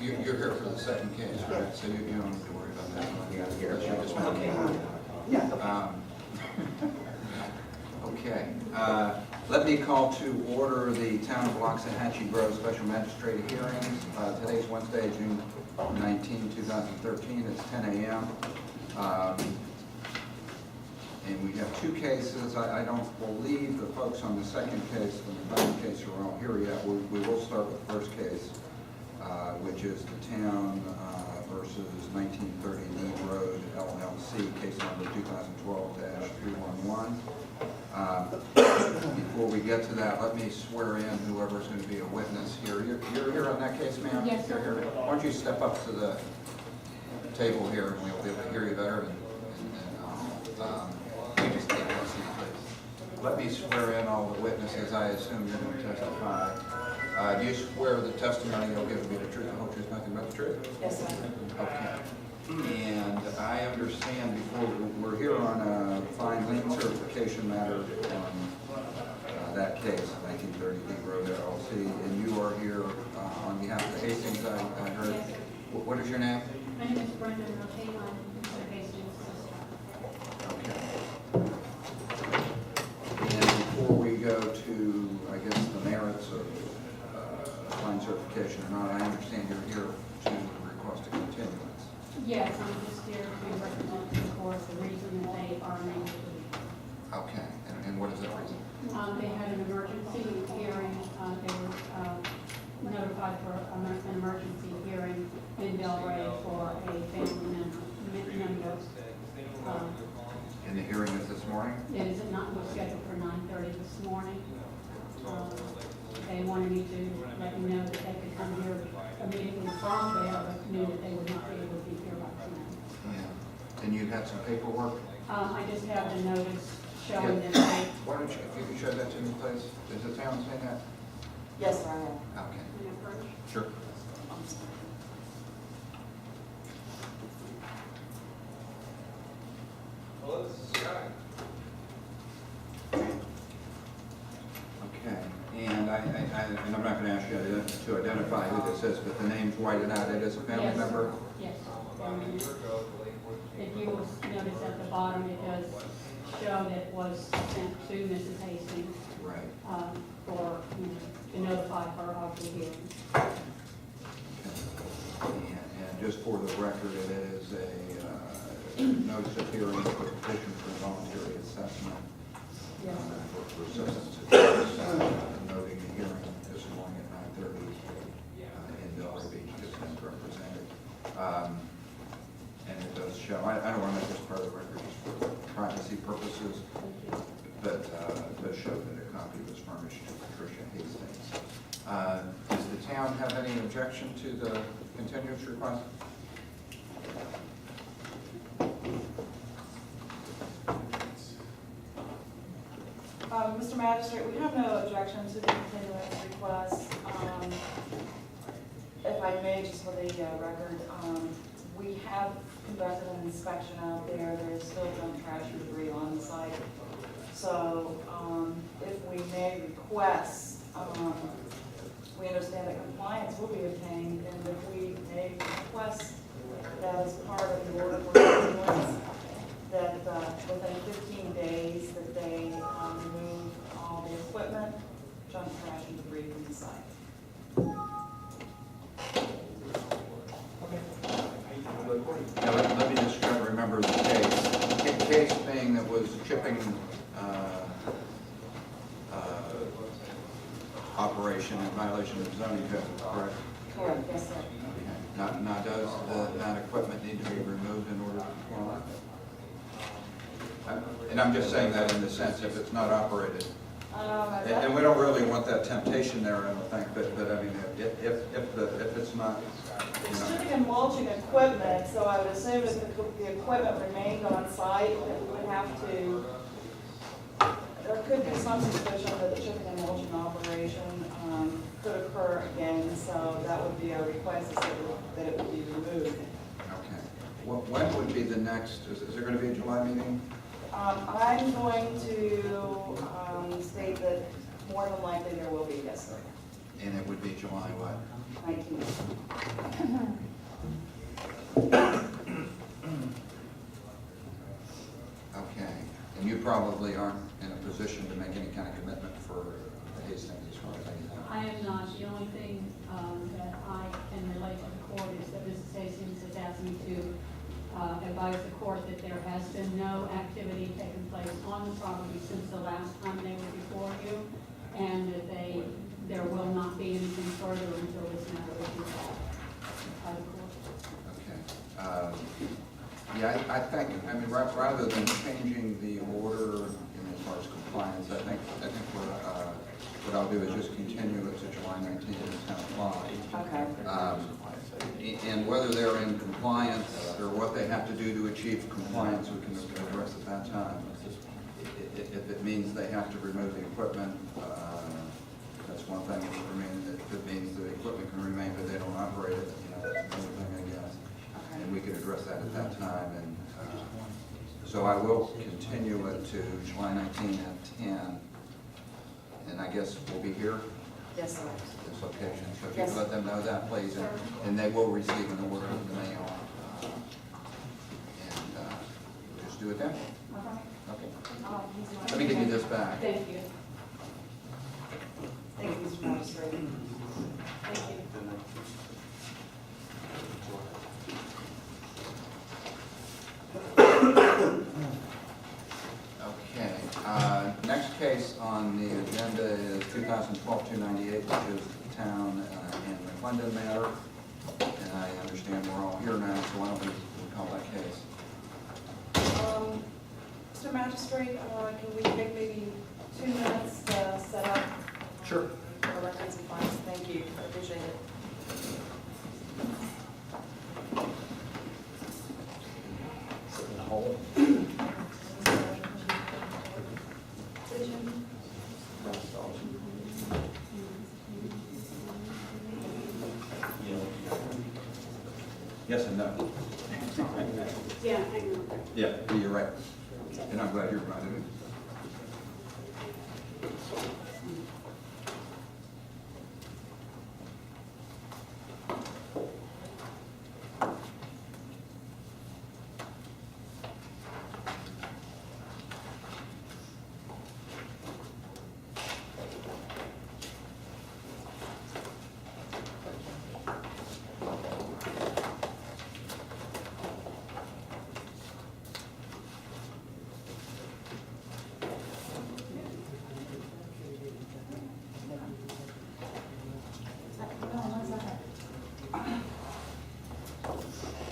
You're here for the second case, right? So you don't need to worry about that one. Yeah, here. You just want to- Yeah. Okay. Let me call to order the Town of Waxahachie Borough Special Magistrate Hearings. Today's Wednesday, June 19, 2013. It's 10 a.m. And we have two cases. I don't believe the folks on the second case and the third case are all here yet. We will start with the first case, which is the Town versus 1930 Need Road LLC, case number 2012-311. Before we get to that, let me swear in whoever's going to be a witness here. You're here on that case, ma'am? Yes, sir. You're here. Why don't you step up to the table here and we'll be able to hear you better. You just take a seat, please. Let me swear in all the witnesses. I assume you're going to testify. Do you swear the testimony you'll give will be the truth, the whole truth, nothing but the truth? Yes, sir. Okay. And I understand before, we're here on a fine lien certification matter on that case, 1930 Need Road LLC, and you are here on behalf of the Hastings, I heard. Yes. What is your name? My name is Brenda Rotaine. I'm Mr. Hastings' sister. Okay. And before we go to, I guess, the merits of fine certification or not, I understand you're here to request a continuance. Yes, I'm just here to represent the court, the reason that they are named. Okay, and what is that reason? They had an emergency hearing. They were notified for an emergency hearing in Delray for a family member. And the hearing is this morning? It is not was scheduled for 9:30 this morning. They wanted me to let you know that they could come here immediately from there, but knew that they would not be able to be here by tonight. Yeah. And you had some paperwork? I just have the notice showing Yeah. that they. Why don't you, if you could show that to me, please? Does the town say that? Yes, sir, I am. Okay. Sure. I'm sorry. Hello, this is Scott. Okay. And and I'm not going to ask you to identify who this is, but the name's whited out. It is a family Yes. member? Yes. About a year ago, the Lakewood. If you will notice at the bottom, it does show that it was sent to Mrs. Hastings Right. for, to notify her of the hearing. And just for the record, it is a notice of hearing for petition for voluntary assessment. Yes. For substance abuse, noting the hearing this morning at 9:30 in Delray Beach, just as represented. And it does show, I don't want to make this part of the record just for privacy purposes, but it does show that a copy was furnished to Patricia Hastings. Does the town have any objection to the continuance request? Mr. Magistrate, we have no objection to the continuance request. If I may, just for the record, we have conducted an inspection out there. There's still junk, trash, and debris on the site. So if we may request, we understand that compliance will be obtained, and if we may request that as part of the order for continuance, that within 15 days that they remove all the equipment, junk, trash, and debris from the site. Now, let me just try to remember the case. The case being that was chipping operation in violation of zoning code, correct? Correct, yes, sir. Okay. Now does that equipment need to be removed in order to comply? And I'm just saying that in the sense if it's not operated. And we don't really want that temptation there, I don't think, but I mean, if it's not, It's shipping and mulching equipment, so I would assume if the equipment remained on site, that we would have to, there could be some suspicion that the shipping and mulching operation could occur again, so that would be our request, is that it would be removed. okay. When would be the next, is there going to be a July meeting? I'm going to state that more than likely there will be, yes, sir. And it would be July what? 19th. Okay, and you probably aren't in a position to make any kind of commitment for Hastings as far as I know. I am not. The only thing that I can relate to the court is that Mrs. Hastings has asked me to advise the court that there has been no activity taking place on the property since the last time they were before you, and that there will not be anything further until this matter is resolved by the court. Okay. Yeah, I think, I mean, rather than changing the order as far as compliance, I think what I'll do is just continue it to July 19th at 10 o'clock. Okay. And whether they're in compliance or what they have to do to achieve compliance, we can address at that time. If it means they have to remove the equipment, that's one thing. If it means the equipment can remain but they don't operate it, that's another thing, I guess. Okay. And we could address that at that time. And so I will continue it to July 19 at 10. And I guess we'll be here Yes, sir. at this location. So if you Yes. could let them know that, please. And they will receive an order in the mail. And just do it then. Okay. Let me give you this back. Thank you. Thank you, Mr. Magistrate. Thank you. Okay, next case on the agenda is 2012-298, which is the town and McClendon matter. And I understand we're all here now, so why don't we call that case? Mr. Magistrate, can we take maybe 2 minutes to set up? Sure. For the records and files? Thank you, I appreciate it. Sit in the hole. Yes and no. Yeah, hang on. Yeah, you're right. And I'm glad you reminded me.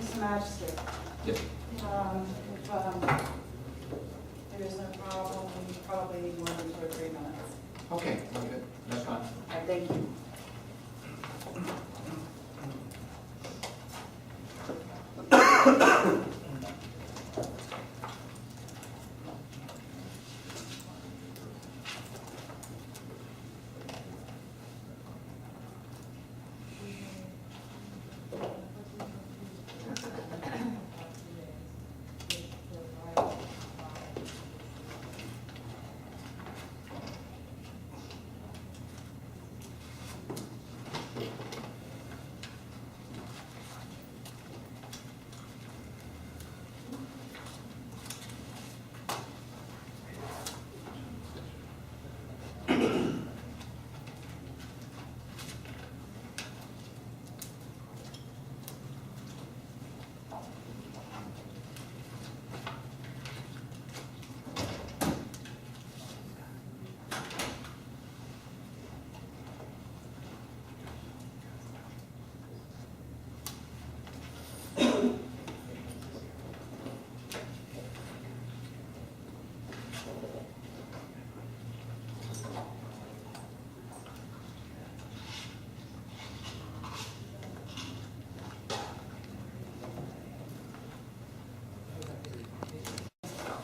Mr. Magistrate, Yes. if there is no problem, we probably need more than 2 or 3 minutes. Okay, good. That's fine. All right, thank you.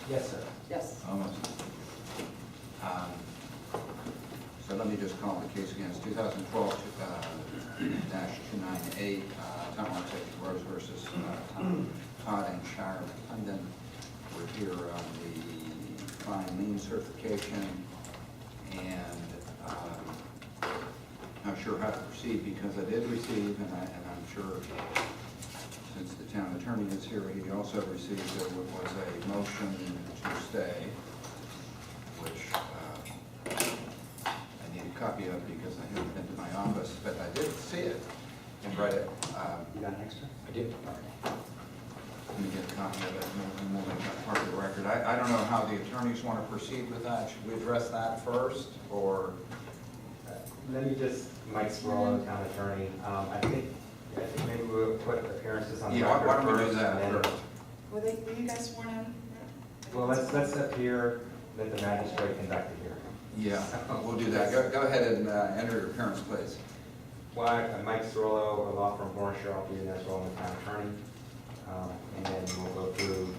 Yes, sir. Yes. Almost. So let me just call the case again. It's 2012-298, Town Law Safety Rose versus Todd and Shire McClendon. We're here on the fine lien certification, and now sure how to proceed because I did receive, and I'm sure since the town attorney is here, he also received, there was a motion to stay, which I need a copy of because I haven't been to my office, but I did see it and read it. You got an extra? I do. Let me get a copy of it, and we'll make that part of the record. I don't know how the attorneys want to proceed with that. Should we address that first, or? Let me just, Mike Sparrow, town attorney, I think maybe we'll put appearances on the Yeah, record why don't we do first, that and then- first? Were you guys sworn in? Well, let's appear that the magistrate conducted here. Yeah, we'll do that. Go ahead and enter your appearance, please. Well, I'm Mike Sparrow, a law firm Warner I'll be in as well, I'm the town attorney. And then we'll go through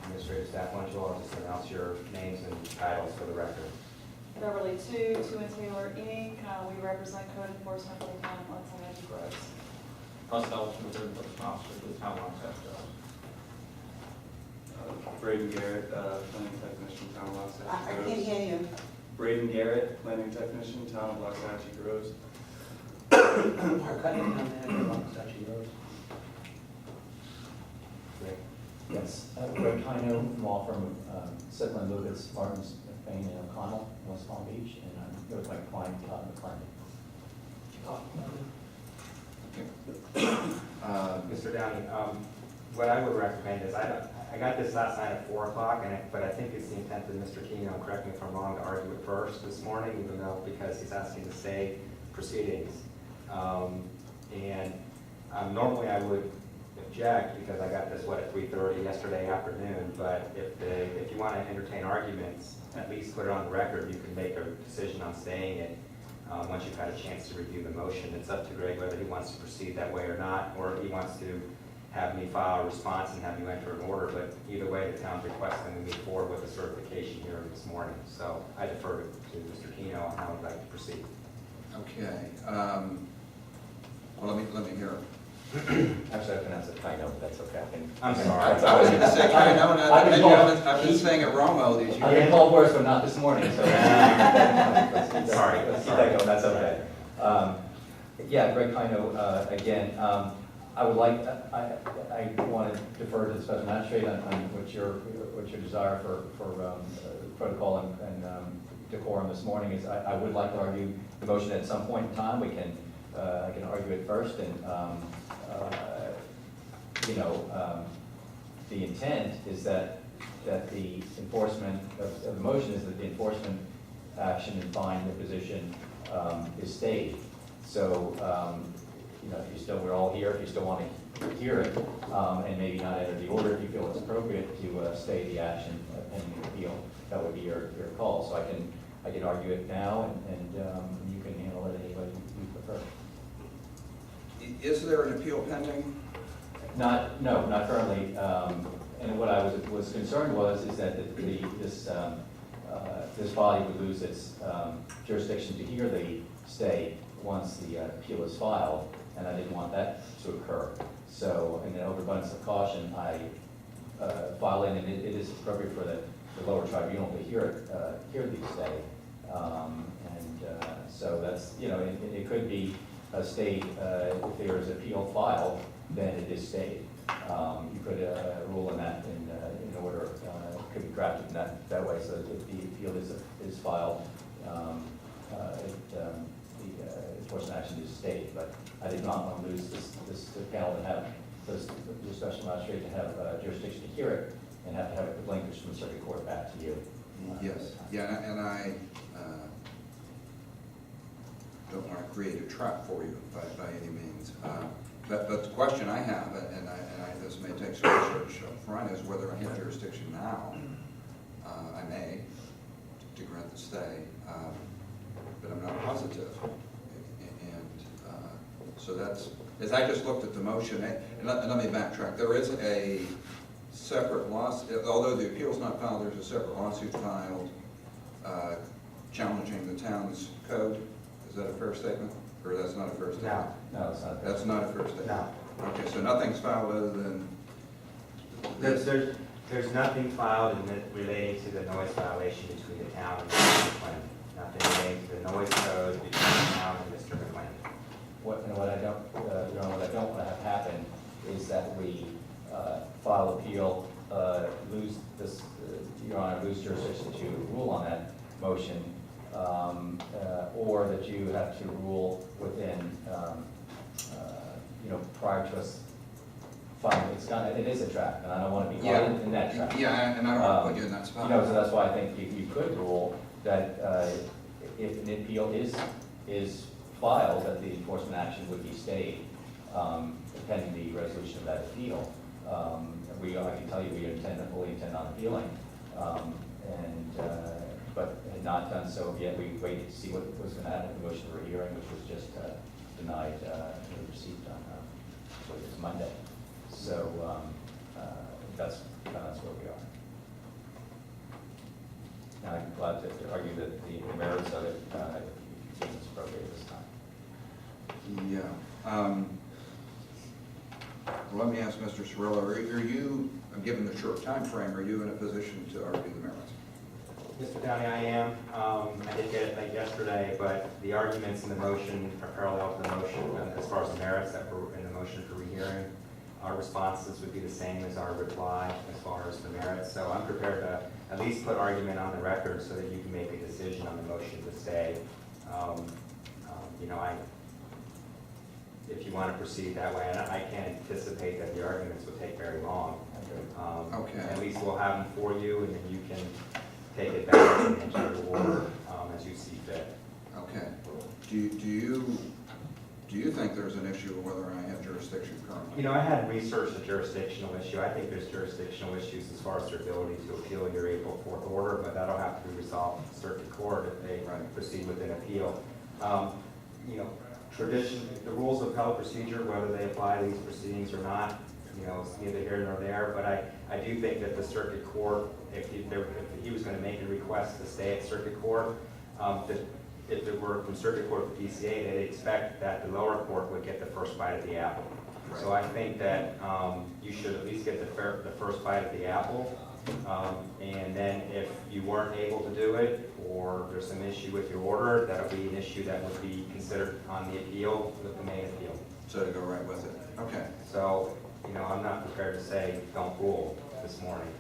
administrative staff lunch. I'll just announce your names and titles for the record. Beverly Two and Taylor Inc. We represent code enforcement for the town of Montague Groves. Russ Elton, third officer for the town of Wachusett. Braden Garrett, planning technician, town of Wachusett. I can't hear you. Braden Garrett, planning technician, town of Wachusett Groves. Mark Cunningham, manager, Wachusett Rose. Great. Yes, Greg Kino, from law firm Sidlin, Lucas, Martins, Bain, and O'Connell, in West Palm Beach, and I'm here with my client, Todd McClendon. Mr. Downey, what I would recommend is, I got this last night at 4 o'clock, but I think it's the intent of Mr. Keno, correct me if I'm wrong, to argue it first this morning, even though, because he's asking to stay proceedings. And normally I would object, because I got this, at 3:30 yesterday afternoon, but if you want to entertain arguments, at least put it on the record, you can make a decision on staying it once you've had a chance to review the motion. It's up to Greg whether he wants to proceed that way or not, or he wants to have me file a response and have you enter an order, but either way, the town's requesting we move forward with a certification hearing this morning. So I defer to Mr. Keno on how he'd like to proceed. Okay. Well, let me hear it. Actually, I pronounced it Kino, but that's okay. I'm I sorry. was going to say, I know, and I've been I've been saying it Romo these I've been years. called worse, but not this morning, so. Sorry. Let's keep that going, that's okay. Yeah, Greg Kino, again, I would like, I want to defer to the special magistrate on what your desire for protocol and decorum this morning is. I would like to argue the motion at some point in time. I can argue it first, and the intent is that the enforcement of the motion is that the enforcement action and fine imposition is stayed. So, if you still, we're all here, if you still want to hear it, and maybe not enter the order if you feel it's appropriate to stay the action pending the appeal, that would be your call. So I can argue it now, and you can handle it any way you prefer. Is there an appeal pending? No, not currently. And what I was concerned is that this body would lose its jurisdiction to hear the stay once the appeal is filed, and I didn't want that to occur. So, in an overabundance of caution, I file in, and it is appropriate for the lower tribunal to hear the stay. So that's, it could be a stay, if there is appeal filed, then it is stayed. You could rule in that in order, it could be drafted in that way, so that if the appeal is filed, the enforcement action is stayed. But I did not want to lose this panel to have, the special magistrate to have jurisdiction to hear it, and have to have it relinquished from the circuit court back to you. Yes, yeah, and I don't want to create a trap for you by any means. But the question I have, and this may take some research up front, is whether I have jurisdiction now. I may, to grant the stay, but I'm not positive. So that's, as I just looked at the motion, and let me backtrack. There is a separate lawsuit, although the appeal's not filed, there's a separate lawsuit filed challenging the town's code. Is that a fair statement? Or that's not a fair statement? No, it's not. That's not a fair statement? No. Okay, so nothing's filed other than this? There's nothing filed relating to the noise violation between the town and Mr. McLean. Nothing relating to the noise code between the town and Mr. McLean. what I don't, what I don't want to have happen is that we file appeal, lose this, Your Honor, lose jurisdiction to rule on that motion, or that you have to rule within, prior to us filing. It is a trap, and I don't want to be caught in that trap. Yeah, and I don't want to put you in that spot. So that's why I think you could rule that if an appeal is filed, that the enforcement action would be stayed pending the resolution of that appeal. I can tell you we fully intend on appealing, but had not done so yet. We waited to see what was going to happen with the motion for hearing, which was just denied, received on it was Monday. So that's where we are. Now I'm glad to argue that the merits of it is appropriate this time. Yeah. Let me ask Mr. Cirillo, are you, given the short time frame, are you in a position to argue the merits? Mr. Downey, I am. I did get it late yesterday, but the arguments in the motion are parallel to the motion as far as the merits that were in the motion for rehearing. Our responses would be the same as our reply as far as the merits. So I'm prepared to at least put argument on the record so that you can make a decision on the motion to stay. If you want to proceed that way, and I can't anticipate that the arguments will take very long. Okay. At least we'll have them for you, and then you can take it back and enter the order as you see fit. Okay. Do you think there's an issue of whether I have jurisdiction currently? I hadn't researched the jurisdictional issue. I think there's jurisdictional issues as far as their ability to appeal your April 4th order, but that'll have to be resolved in circuit court if they proceed with an appeal. The rules of appellate procedure, whether they apply to these proceedings or not, it's neither here nor there, but I do think that the circuit court, if he was going to make a request to stay at circuit court, that if it were from circuit court to PCA, they'd expect that the lower court would get the first bite of the apple. Right. So I think that you should at least get the first bite of the apple, and then if you weren't able to do it, or there's some issue with your order, that'll be an issue that would be considered on the appeal with the main appeal. So to go right with it. Okay. So, I'm not prepared to say don't rule this morning.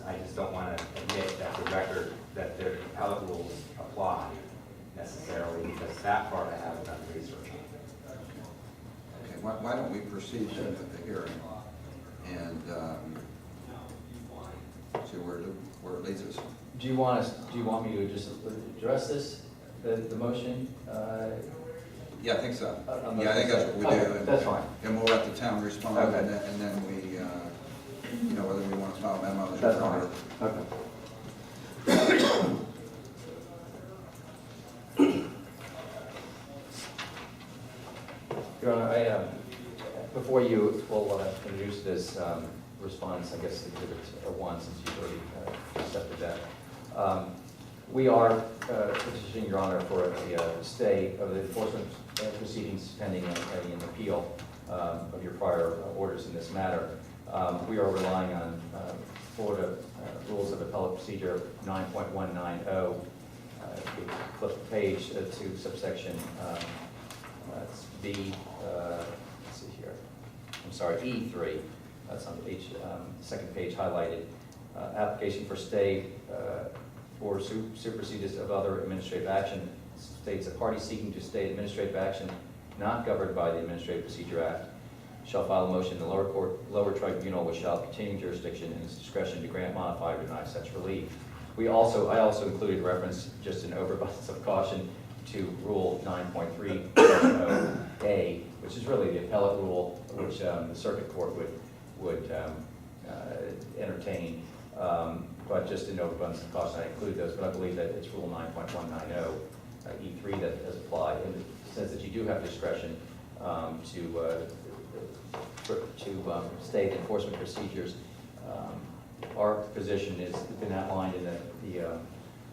I just don't want to admit that the record, that the appellate rules apply necessarily, because that part I haven't done research on. Okay. Why don't we proceed then with the hearing and see where it leads us? Do you want me to just address this, the motion? Yeah, I think so. Yeah, I think that's what we do. Okay, that's fine. And we'll let the town respond, Okay. and then we, whether we want to file memos. That's fine. Okay. Your Honor, before you will introduce this response, I guess, Exhibit 1, since you've already accepted that. We are petitioning, Your Honor, for a stay of the enforcement proceedings pending an appeal of your prior orders in this matter. We are relying on Florida Rules of Appellate Procedure 9.190. Flip the page to subsection it's B, let's see here. I'm sorry, E3. That's on the page, second page highlighted. Application for stay or supersedes of other administrative action states a party seeking to stay administrative action not governed by the Administrative Procedure Act shall file a motion in the lower tribunal, which shall continue jurisdiction in its discretion to grant, modify, or deny such relief. I also included reference, just an overabundance of caution, to Rule 9.3A, which is really the appellate rule, which the circuit court would entertain. But just in overabundance of caution, I include those. But I believe that it's Rule 9.190 E3 that does apply, and it says that you do have discretion to stay the enforcement procedures. Our position has been outlined in a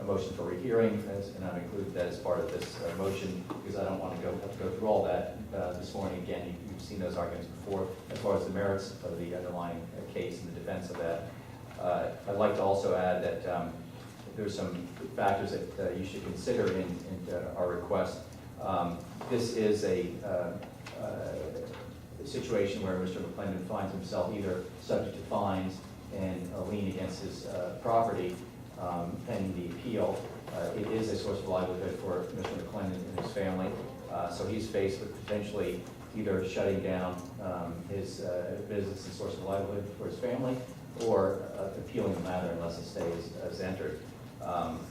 motion for rehearing, and I've included that as part of this motion because I don't want to have to go through all that this morning. Again, you've seen those arguments before as far as the merits of the underlying case and the defense of that. I'd like to also add that there's some factors that you should consider in our request. This is a situation where Mr. McClendon finds himself either subject to fines and a lien against his property pending the appeal. It is a source of livelihood for Mr. McClendon and his family, so he's faced with potentially either shutting down his business and source of livelihood for his family, or appealing the matter unless a stay is entered.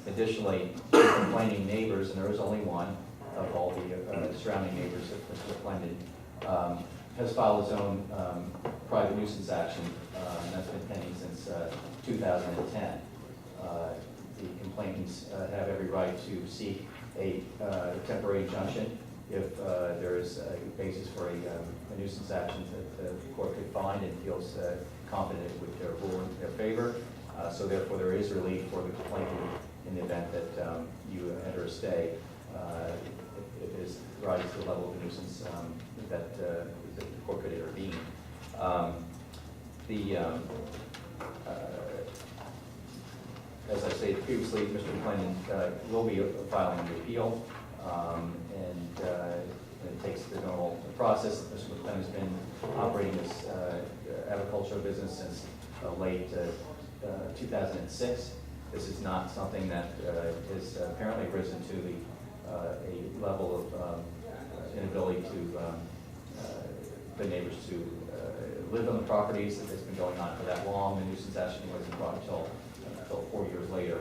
Additionally, complaining neighbors, and there is only one of all the surrounding neighbors of Mr. McClendon, has filed his own private nuisance action, and that's been pending since 2010. The complainants have every right to seek a temporary injunction if there is a basis for a nuisance action that the court could find and feels confident it would rule in their favor. So therefore, there is relief for the complainant in the event that you enter a stay if it is rises to the level of a nuisance that the court could intervene. As I stated previously, Mr. McClendon will be filing the appeal, and it takes the normal process. Mr. McClendon has been operating this agricultural business since late 2006. This is not something that has apparently risen to a level of inability to the neighbors to live on the properties. It's been going on for that long. The nuisance action wasn't brought until 4 years later,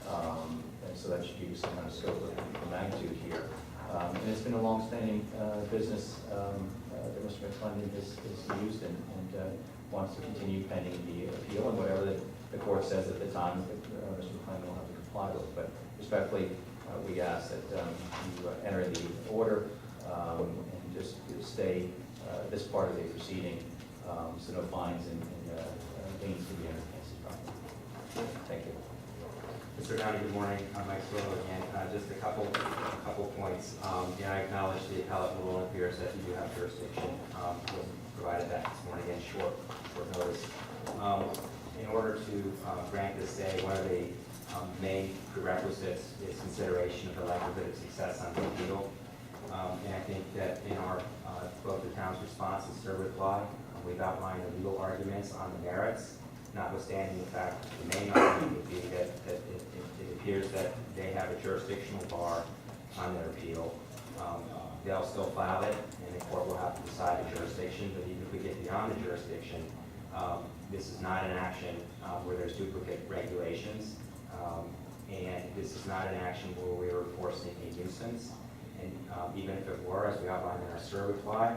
and so that should give you some kind of scope of the magnitude here. And it's been a long-standing business that Mr. McClendon has used and wants to continue pending the appeal, and whatever the court says at the time, Mr. McClendon will have to comply with. But respectfully, we ask that you enter the order and just stay this part of the proceeding, so no fines and liens can be entered against the property. Thank you. Mr. Downey, good morning. Mike Swillo again. Just a couple points. I acknowledge the appellate rule appears that you do have jurisdiction. Wasn't provided that this morning in short notice. In order to grant this stay, one of the main prerequisites is consideration of the likelihood of success on the appeal. And I think that in our both the town's response and SIR reply, we've outlined the legal arguments on the merits, notwithstanding the fact that the main argument would be that it appears that they have a jurisdictional bar on their appeal. They'll still file it, and the court will have to decide the jurisdiction, but even if we get beyond the jurisdiction, this is not an action where there's duplicate regulations, and this is not an action where we are enforcing a nuisance. And even if it were, as we outlined in our SIR reply,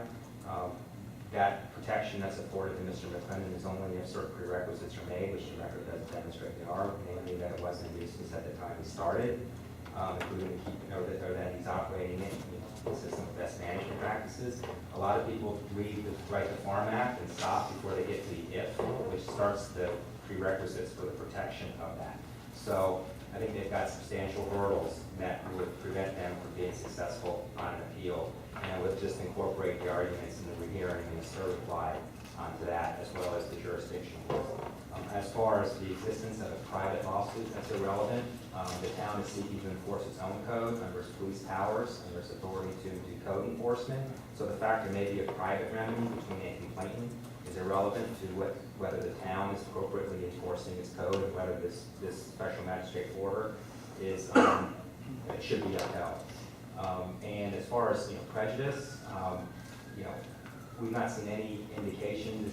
that protection that's afforded to Mr. McClendon is only if certain prerequisites are made, which the record does demonstrate they are, namely that it wasn't a nuisance at the time he started, including or that he's operating it consistent with best management practices. A lot of people read the Right to Farm Act and stop before they get to the if, which starts the prerequisites for the protection of that. So I think they've got substantial hurdles that would prevent them from being successful on an appeal. And I would just incorporate the arguments in the rehearing and the SIR reply onto that, as well as the jurisdictional. As far as the existence of a private lawsuit, that's irrelevant. The town is seeking to enforce its own code under its police powers, under its authority to do code enforcement. So the fact there may be a private remedy between a complainant is irrelevant to whether the town is appropriately enforcing its code and whether this special magistrate order is it should be upheld. And as far as prejudice, we've not seen any indication.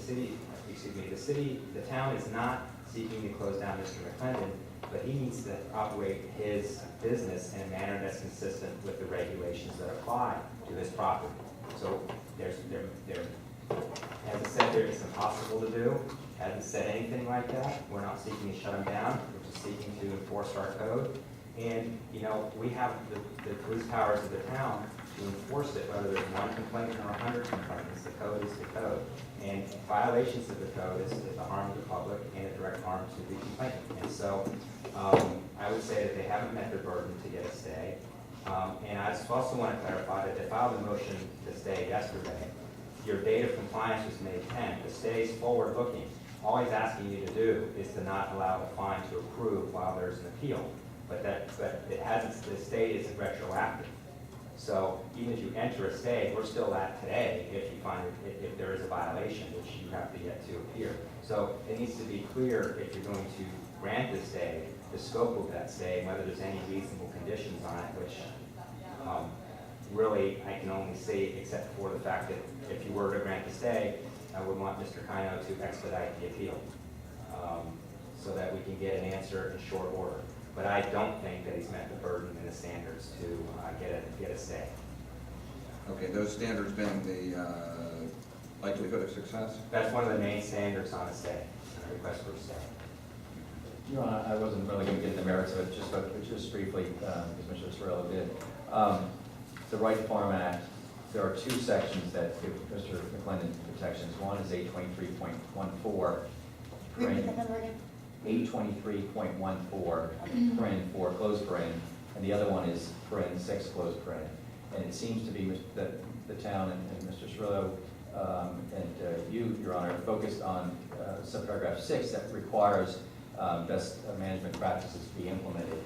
The town is not seeking to close down Mr. McClendon, but he needs to operate his business in a manner that's consistent with the regulations that apply to his property. So as I said, it's impossible to do. Hasn't said anything like that. We're not seeking to shut him down. We're just seeking to enforce our code. And, we have the police powers of the town to enforce it, whether there's one complainant or 100 complainants. The code is the code. And violations of the code is a harm to the public and a direct harm to the complainant. And so I would say that they haven't met their burden to get a stay. And I just also want to clarify that they filed a motion to stay yesterday. Your date of compliance was May 10th. The stay is forward-looking. All he's asking you to do is to not allow the fine to accrue while there's an appeal. But it hasn't. The stay isn't retroactive. So even if you enter a stay, we're still at today if you find, if there is a violation, which you have to yet to appear. So it needs to be clear if you're going to grant the stay, the scope of that stay, and whether there's any reasonable conditions on it, which really I can only say except for the fact that if you were to grant the stay, I would want Mr. Kino to expedite the appeal so that we can get an answer in short order. But I don't think that he's met the burden and the standards to get a stay. Okay, those standards being the likelihood of success? That's one of the main standards on a stay, a request for a stay. Your Honor, I wasn't really going to get into the merits of it, just briefly, as Mr. Cirillo did. The Right to Farm Act, there are two sections that give Mr. McClendon protections. One is 823.14. Repeat that number again? 823.14, paren 4, close paren, and the other one is paren 6, close paren. And it seems to be that the town and Mr. Cirillo and you, Your Honor, focused on subparagraph 6 that requires best management practices to be implemented.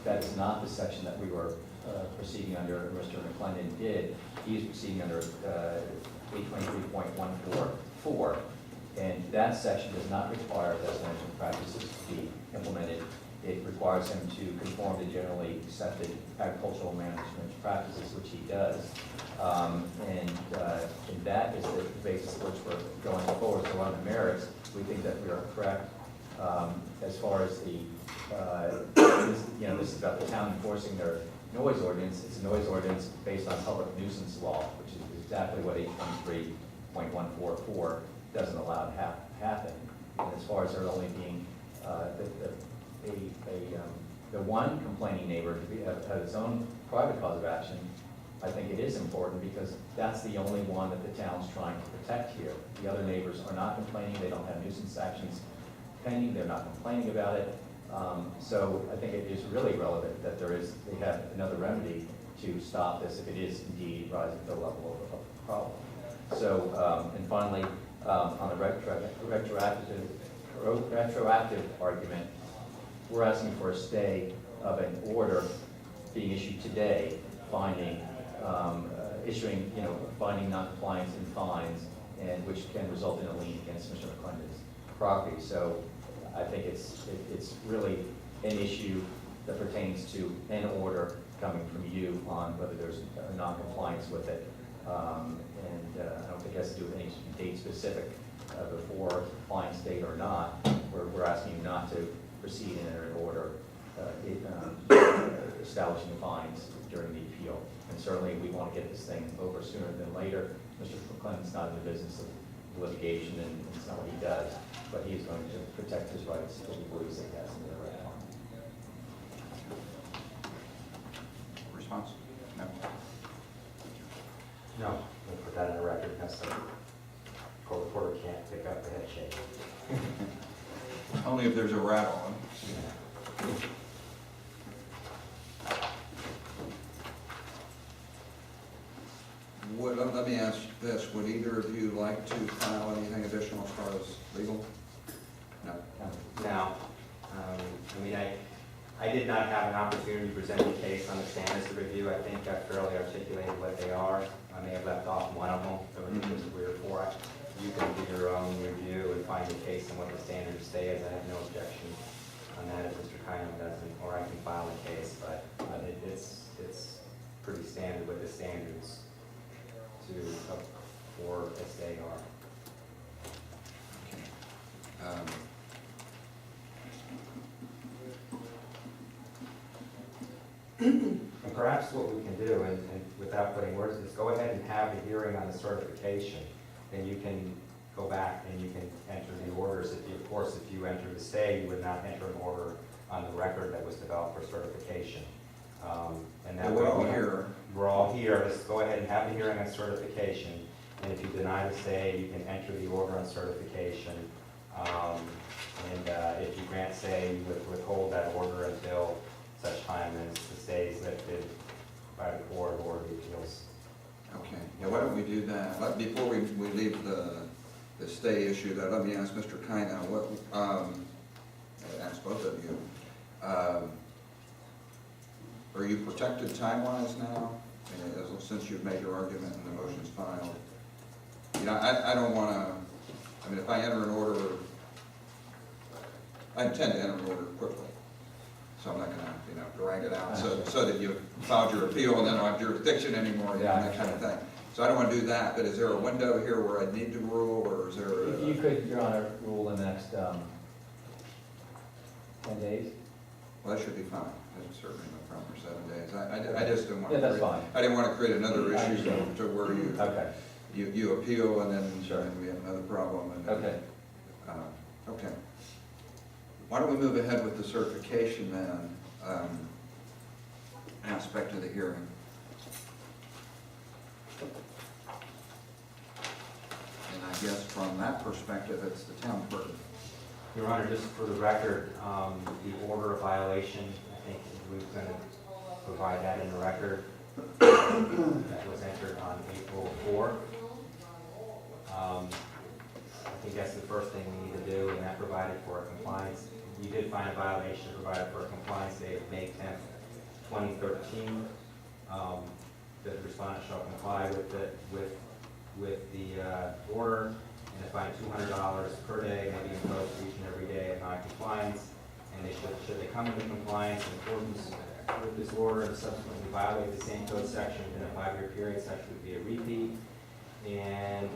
That is not the section that we were proceeding under, Mr. McClendon did. He is proceeding under 823.144. And that section does not require best management practices to be implemented. It requires him to conform to generally accepted agricultural management practices, which he does. And that is the basis of which we're going forward. So on the merits, we think that we are correct. As far as the, this is about the town enforcing their noise ordinance. It's a noise ordinance based on public nuisance law, which is exactly what 823.144 doesn't allow to happen. And as far as there only being the one complaining neighbor to have its own private cause of action, I think it is important because that's the only one that the town's trying to protect here. The other neighbors are not complaining, they don't have nuisance actions pending, they're not complaining about it. So I think it is really relevant that they have another remedy to stop this if it is indeed rising to the level of a problem. So, and finally, on the retroactive argument, we're asking for a stay of an order being issued today, issuing, finding noncompliance and fines, and which can result in a lien against Mr. McClendon's property. So I think it's really an issue that pertains to an order coming from you on whether there's a noncompliance with it. And I don't think it has to do with any date specific before compliance date or not. We're asking you not to proceed in an order establishing fines during the appeal. And certainly we want to get this thing over sooner than later. Mr. McClendon's not in the business of litigation, and it's not what he does, but he's going to protect his rights because he believes that he has in the right farm. Response? No. No, we'll put that in the record. That's the court reporter can't pick up the head shake. Only if there's a rat on. Let me ask this, would either of you like to file anything additional as far as legal? No. Now, I did not have an opportunity to present the case on the standards of review. I think I fairly articulated what they are. I may have left off one of them, so it was 3 or 4. You can do your own review and find the case and what the standards say is. I have no objection on that if Mr. Kino doesn't, or I can file a case, but it's pretty standard what the standards for a stay are. And perhaps what we can do, and without putting words, is go ahead and have a hearing on the certification. Then you can go back and you can enter the orders. Of course, if you enter the stay, you would not enter an order on the record that was developed for certification. And that We're way all here. We're all here. Let's go ahead and have the hearing on certification. And if you deny the stay, you can enter the order on certification. If you grant stay, you would withhold that order until such time as the stay is lifted by the court or the appeals. Okay, yeah, why don't we do that? Before we leave the stay issue, let me ask Mr. Kino, ask both of you. Are you protected time-wise now? Since you've made your argument and the motion's filed. You know, I don't want to, I mean, if I enter an order, I intend to enter an order quickly. So I'm not going to, drag it out so that you've filed your appeal and then don't have jurisdiction anymore, that kind of thing. So I don't want to do that, but is there a window here where I need to rule, or is there If you could, Your Honor, rule in the next 10 days? Well, that should be fine. That's certainly no problem for 7 days. I just didn't want Yeah, to that's create, fine. I didn't want to create another I issue understand. to where Okay, you appeal and then Sure. we have another problem. And okay. Okay. Why don't we move ahead with the certification then, aspect of the hearing? And I guess from that perspective, it's the town clerk. Your Honor, just for the record, the order of violation, I think we're going to provide that in the record. That was entered on April 4th. I think that's the first thing we need to do, and that provided for a compliance. You did find a violation provided for a compliance date of May 10th, 2013. That the respondent shall comply with the order, and a fine $200 per day may be imposed for each and every day of non-compliance. And they should they come into compliance in accordance with this order and subsequently violate the same code section within a 5-year period, such would be a repeat. And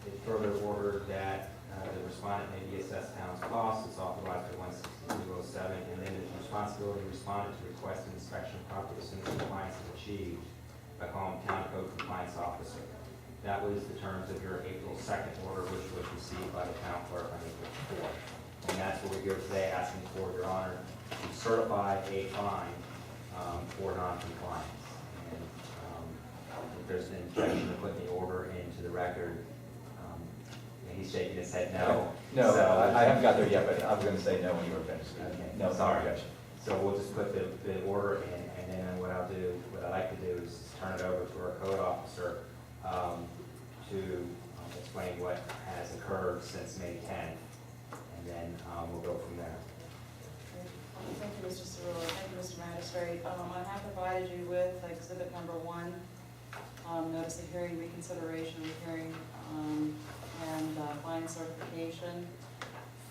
it further ordered that the respondent may be assessed town's costs. It's authorized by 16207, and then there's responsibility of respondent to request an inspection of property as soon as compliance is achieved by calling town code compliance officer. That was the terms of your April 2nd order, which was received by the town clerk on April 4th. And that's what we're here today asking for, Your Honor, to certify a fine for non-compliance. And if there's an objection to put the order into the record, and he's shaking his head no. No, So- I haven't got there yet, but I was going to say no when you were finished. Okay, No, sorry. objection. So we'll just put the order in, and then what I like to do is turn it over to our code officer to explain what has occurred since May 10th, and then we'll go from there. Thank you, Mr. Cirillo. Thank you, Mr. Magistrate. I have provided you with exhibit number 1, notice of hearing, reconsideration of the hearing, and fine certification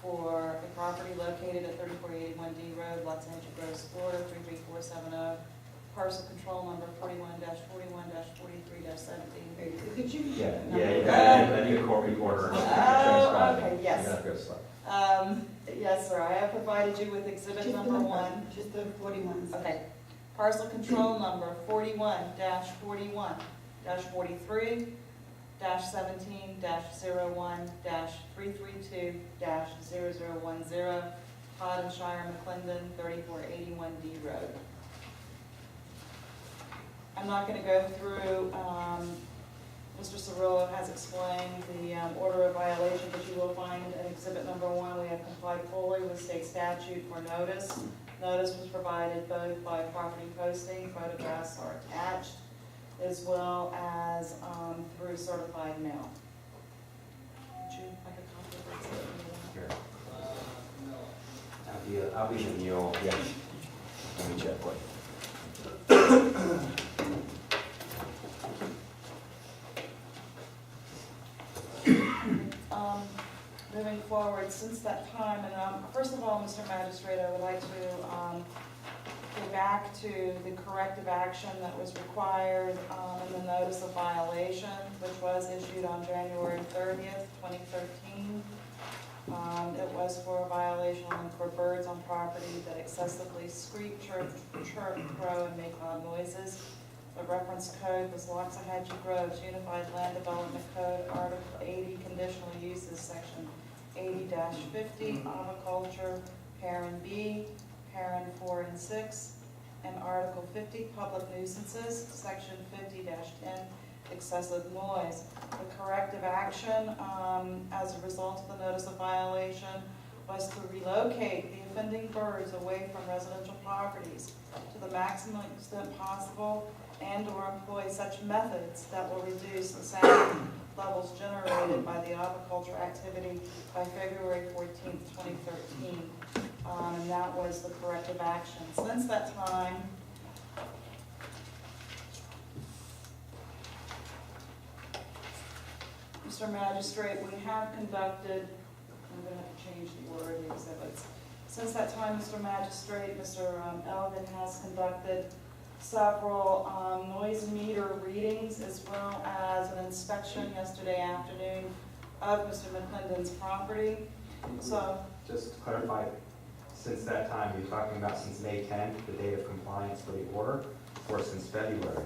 for a property located at 3481 D Road, Los Angeles, Gross, Florida, 33470, parcel control number 41-41-43-17. Could you? I need a court reporter. Oh, okay, You yes. have to go slow. Yes, sir, I have provided you with exhibit number 1. Just the 41s. Okay. Parcel control number 41-41-43-17-01-332-0010, Todd and Shire McClendon, 3481 D Road. I'm not going to go through, Mr. Cirillo has explained the order of violation, but you will find in exhibit number 1, we have complied fully with state statute for notice. Notice was provided both by property posting, photographs are attached, as well as through certified mail. Would you like a copy of this? Here. I'll be the mule. Yes. Let me check what. Moving forward, since that time, and first of all, Mr. Magistrate, I would like to go back to the corrective action that was required in the notice of violation, which was issued on January 30th, 2013. It was for a violation for birds on property that excessively screech, chirp, crow, and make loud noises. The reference code was Loxahatchee Groves Unified Land Development Code, Article 80, Conditional Uses, Section 80-50, Aviculture, Parent B, Parent 4 and 6, and Article 50, Public Nuisances, Section 50-10, Excessive Noise. The corrective action, as a result of the notice of violation, was to relocate the offending birds away from residential properties to the maximum extent possible, and/or employ such methods that will reduce the sound levels generated by the aviculture activity by February 14th, 2013. And that was the corrective action. Since that time, Mr. Magistrate, we have conducted, I'm going to have to change the order of the exhibits. Since that time, Mr. Magistrate, Mr. Elgin has conducted several noise meter readings as well as an inspection yesterday afternoon of Mr. McClendon's property. So, Just to clarify, since that time, you're talking about since May 10th, the date of compliance for the order, or since February?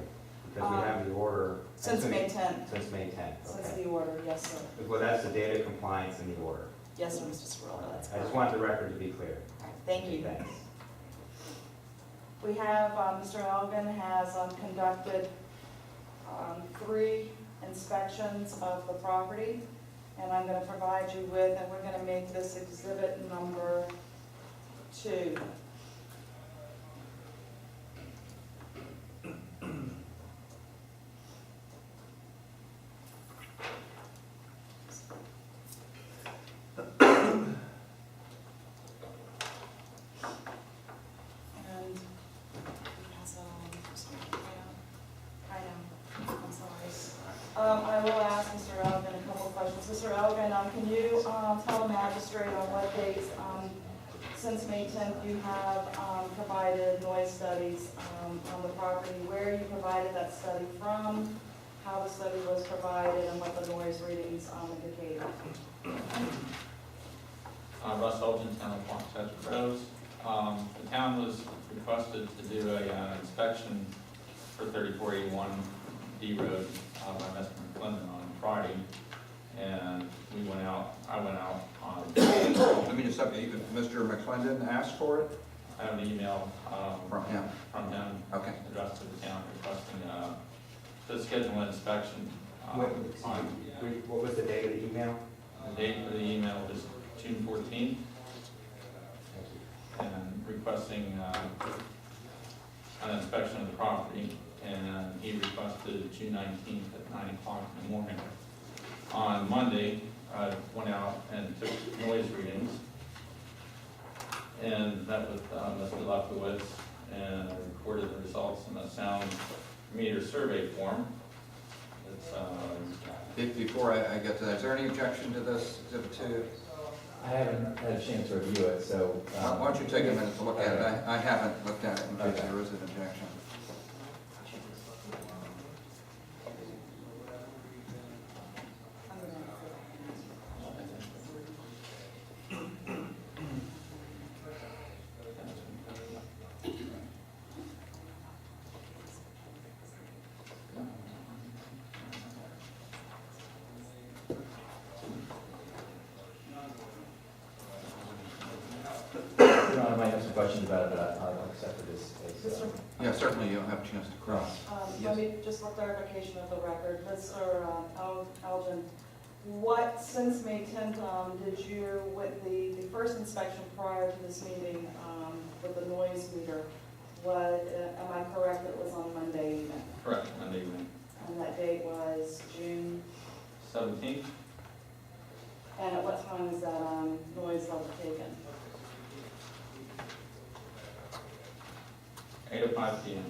Because we have the order. since May 10th, Since May 10th, since okay. the order, yes, sir. Well, that's the date of compliance in the order. Yes, sir, Mr. Cirillo, that's I correct. just want the record to be clear. All right, thank you. Thanks. We have, Mr. Elgin has conducted 3 inspections of the property, and I'm going to provide you with, and we're going to make this exhibit number 2. And pass that on. Sorry, I know, I'm sorry. I will ask Mr. Elgin a couple of questions. Mr. Elgin, can you tell the magistrate on what dates, since May 10th, you have provided noise studies on the property, where you provided that study from, how the study was provided, and what the noise readings indicated? Russ Elgin, Town of Pawtucket Rose. The town was requested to do a inspection for 3481 D Road by Mr. McClendon on Friday, and I went out on, Let me just stop you. Mr. McClendon asked for it I have an email from him. from him Okay. addressed to the town requesting to schedule an inspection What on, what was the date of the email? the date for the email was June 14th, and requesting an inspection of the property, and he requested June 19th at 9 o'clock in the morning. On Monday, I went out and took noise readings, and met with Mr. Lefkowitz, and I recorded the results in the sound meter survey form. It's, Before I get to that, is there any objection to this exhibit 2? I haven't had a chance to review it, so. Why don't you take a minute to look at it? I haven't looked at it in case there is an objection. Ron, I might have some questions about it, but I'll accept it as. Yeah, certainly you'll have a chance to cross. Let me, just for clarification of the record, Mr. Elgin, what, since May 10th, did you, with the first inspection prior to this meeting, with the noise meter, what, am I correct, it was on Monday evening? correct, Monday evening, And that date was June, 17th, and at what time was that noise level taken? 8:05 p.m.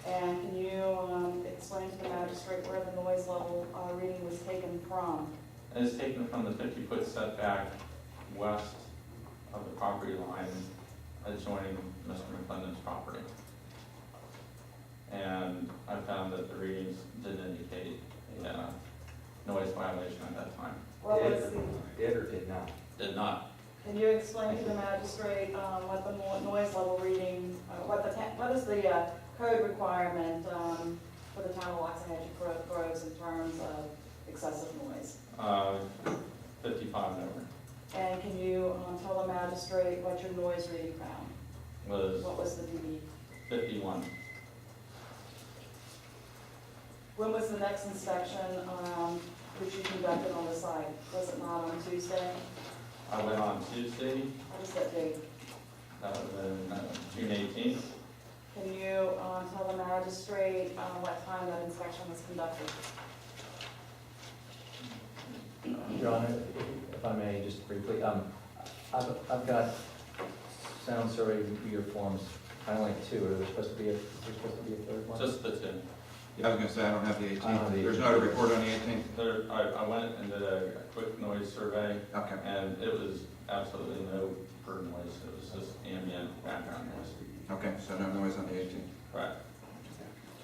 And can you explain to the magistrate where the noise level reading was taken from? It is taken from the 50-foot setback west of the property line adjoining Mr. McClendon's property. And I found that the readings did indicate a noise violation at that time. What was the, Did or did not? Did not. can you explain to the magistrate what the noise level reading, what is the code requirement for the town of Waxahachie Groves in terms of excessive noise? 55 and over And can you tell the magistrate what your noise reading found? was What was the dB? 51. When was the next inspection which you conducted on the site? Was it not on Tuesday? I went on Tuesday, What is that date? that was in June 18th. Can you tell the magistrate what time that inspection was conducted? Your Honor, if I may, just briefly, I've got sound survey meter forms, I only have 2, are there supposed to be a third one? Just the two. Yeah, I was gonna say, I don't have the I don't have 18th. the There's not a report on the 18th? I went and did a quick noise survey, Okay. and it was absolutely no bird noise, it was just ambient background noise. Okay, so no noise on the 18th. Correct.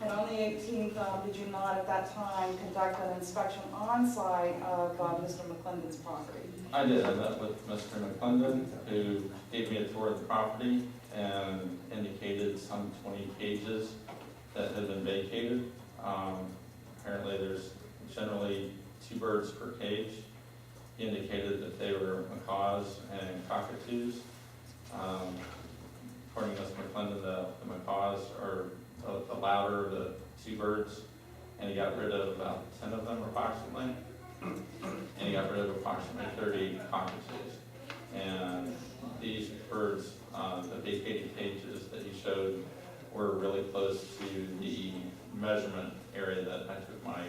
And on the 18th, did you not at that time conduct an inspection on site of Mr. McClendon's property? I did, I met with Mr. McClendon, who gave me a tour of the property and indicated some 20 cages that had been vacated. Apparently there's generally 2 birds per cage. He indicated that they were macaws and cockatoos. According to Mr. McClendon, the macaws are the louder of the 2 birds, and he got rid of about 10 of them approximately, and he got rid of approximately 30 cockatoos. And these birds, the vacated cages that he showed, were really close to the measurement area that I took my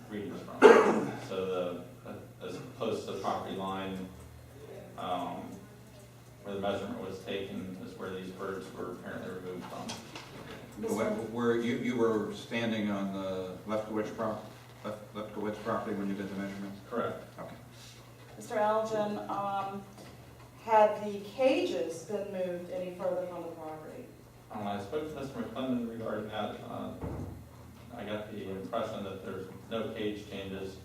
readings from. So as close to the property line where the measurement was taken is where these birds were apparently removed from. Were you were standing on the Lefkowitz property when you did the measurements? Correct. Okay. Mr. Elgin, had the cages been moved any further from the property? I spoke to Mr. McClendon regarding that. I got the impression that there's no cage changes.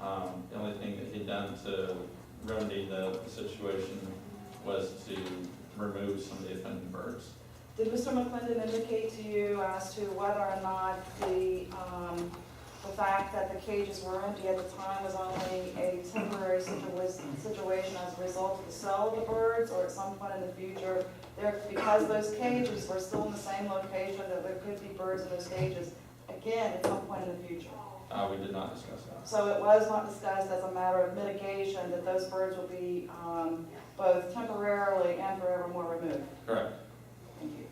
The only thing that he'd done to remedy the situation was to remove some of the offending birds. Did Mr. McClendon indicate to you as to whether or not the fact that the cages were empty at the time was only a temporary situation as a result of the sale of the birds, or at some point in the future, because those cages were still in the same location, that there could be birds in those cages, again, at some point in the future? We did not discuss that. So it was not discussed as a matter of mitigation that those birds will be both temporarily and forevermore removed? Correct. Thank you.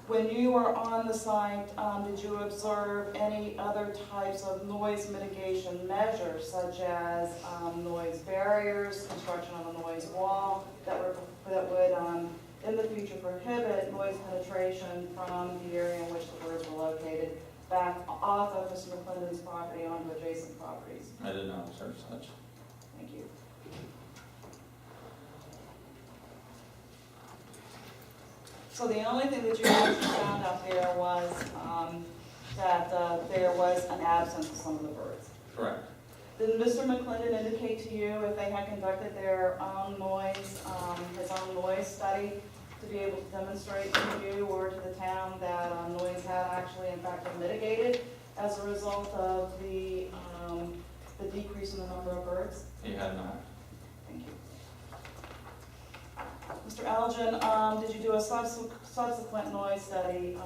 When you were on the site, did you observe any other types of noise mitigation measures, such as noise barriers, construction of a noise wall, that would in the future prohibit noise penetration from the area in which the birds were located back off of Mr. McClendon's property onto adjacent properties? I did not observe such. Thank you. So the only thing that you actually found out there was that there was an absence of some of the birds. Correct. Did Mr. McClendon indicate to you if they had conducted their own noise, his own noise study, to be able to demonstrate to you or to the town that noise had actually in fact been mitigated as a result of the decrease in the number of birds? He had not. Thank you. Mr. Elgin, did you do a subsequent noise study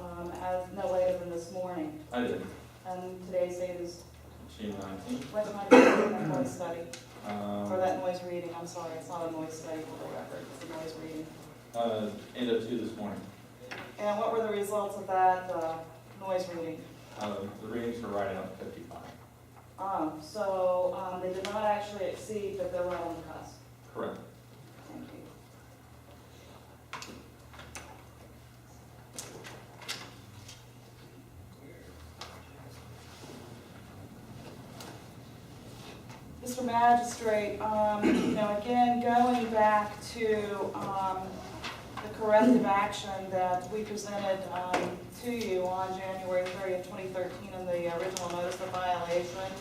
as no later than this morning? I did. And today's date is, June 19th. what time did you do that noise study? Or that noise reading, I'm sorry, it's not a noise study for the record, it's a noise reading. 8:02 this morning. And what were the results of that noise reading? The readings were right out 55. So they did not actually exceed the bill on the cusp. Correct. Thank you. Mr. Magistrate, again, going back to the corrective action that we presented to you on January 30th, 2013 in the original notice of violation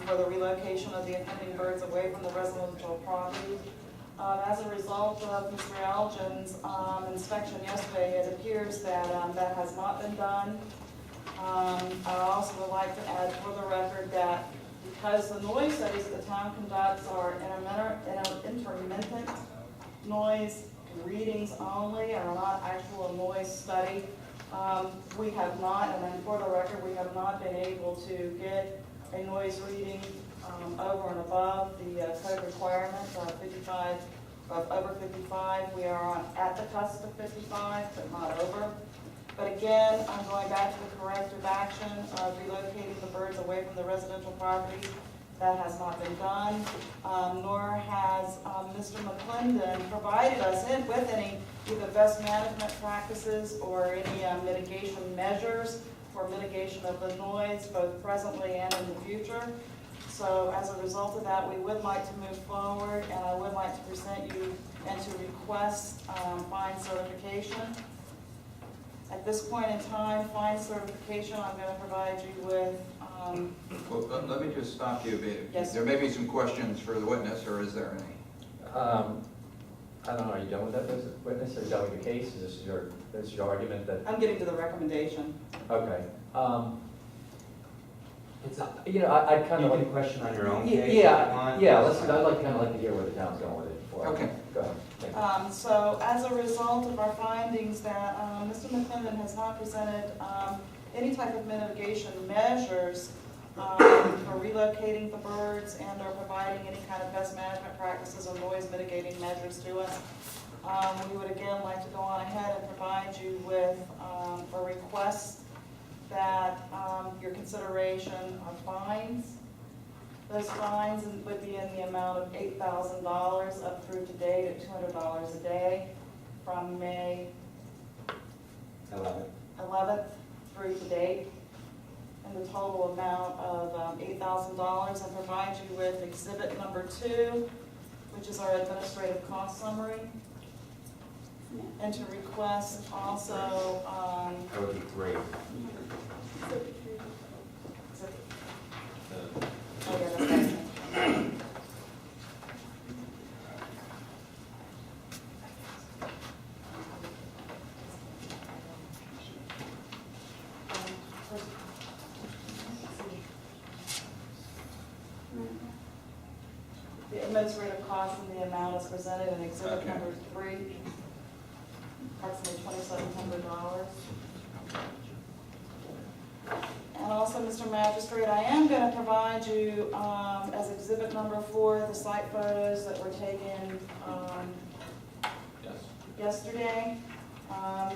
for the relocation of the offending birds away from the residential property. As a result of Mr. Elgin's inspection yesterday, it appears that that has not been done. I also would like to add for the record that because the noise studies that the town conducts are intermittent noise readings only and are not actual noise study, we have not, and then for the record, we have not been able to get a noise reading over and above the code requirement of over 55. We are at the cusp of 55, but not over. But again, I'm going back to the corrective action of relocating the birds away from the residential property. That has not been done, nor has Mr. McClendon provided us with any either best management practices or any mitigation measures for mitigation of the noise, both presently and in the future. So as a result of that, we would like to move forward, and I would like to present you and to request fine certification. At this point in time, fine certification, I'm going to provide you with, Well, let me just stop you. Yes. There may be some questions for the witness, or is there any? I don't know, are you done with that witness, or are you done with the case? Is this your argument that, I'm getting to the recommendation. okay. It's a, You know, I'd kind you of can like, question on your own case if you yeah, want. yeah, I'd like to kind of like to hear where the town's going with it before. Okay. Go ahead. Thank you. So as a result of our findings that Mr. McClendon has not presented any type of mitigation measures for relocating the birds and or providing any kind of best management practices or noise mitigating measures to us, we would again like to go on ahead and provide you with a request that your consideration of fines. Those fines would be in the amount of $8,000 up through to date at $200 a day from May 11th through to date, and the total amount of $8,000, and provide you with exhibit number 2, which is our administrative cost summary, and to request also That would be great. oh yeah, that's right. The administrative cost and the amount is presented in exhibit Okay. number 3, approximately $2,700. And also, Mr. Magistrate, I am going to provide you as exhibit number 4, the site photos that were taken Yes. yesterday,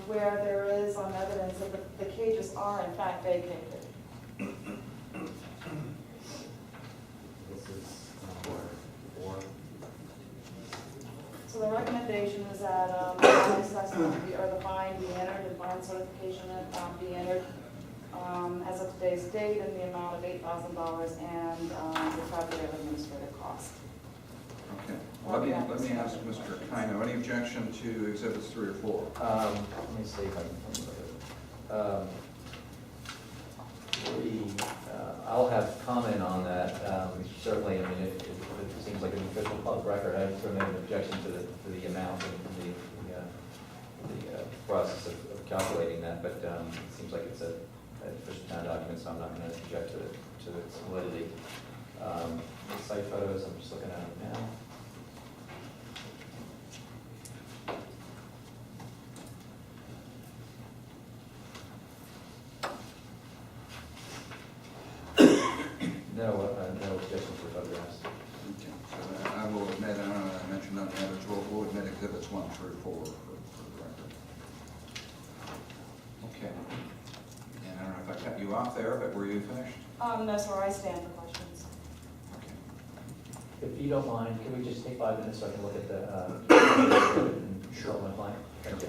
where there is some evidence that the cages are in fact vacated. This is four. So the recommendation is that the fine assessment or the fine be entered, and fine certification be entered as of today's date in the amount of $8,000 and recovery of administrative costs. Okay. Let me ask Mr. Kino, any objection to exhibits 3 or 4? Let me see if I can. I'll have comment on that. Certainly, I mean, it seems like an official public record. I certainly have an objection to the amount and the process of calculating that, but it seems like it's an official town document, so I'm not going to object to its validity. The site photos, I'm just looking at them now. No objections to photographs. Okay. So I will admit, I don't know if I mentioned on the others, we'll admit exhibits 1 through 4 for the record. Okay. And I don't know if I cut you off there, but were you finished? No, sir, I stand for questions. Okay. If you don't mind, can we just take 5 minutes so I can look at the, Sure. my client? Thank you.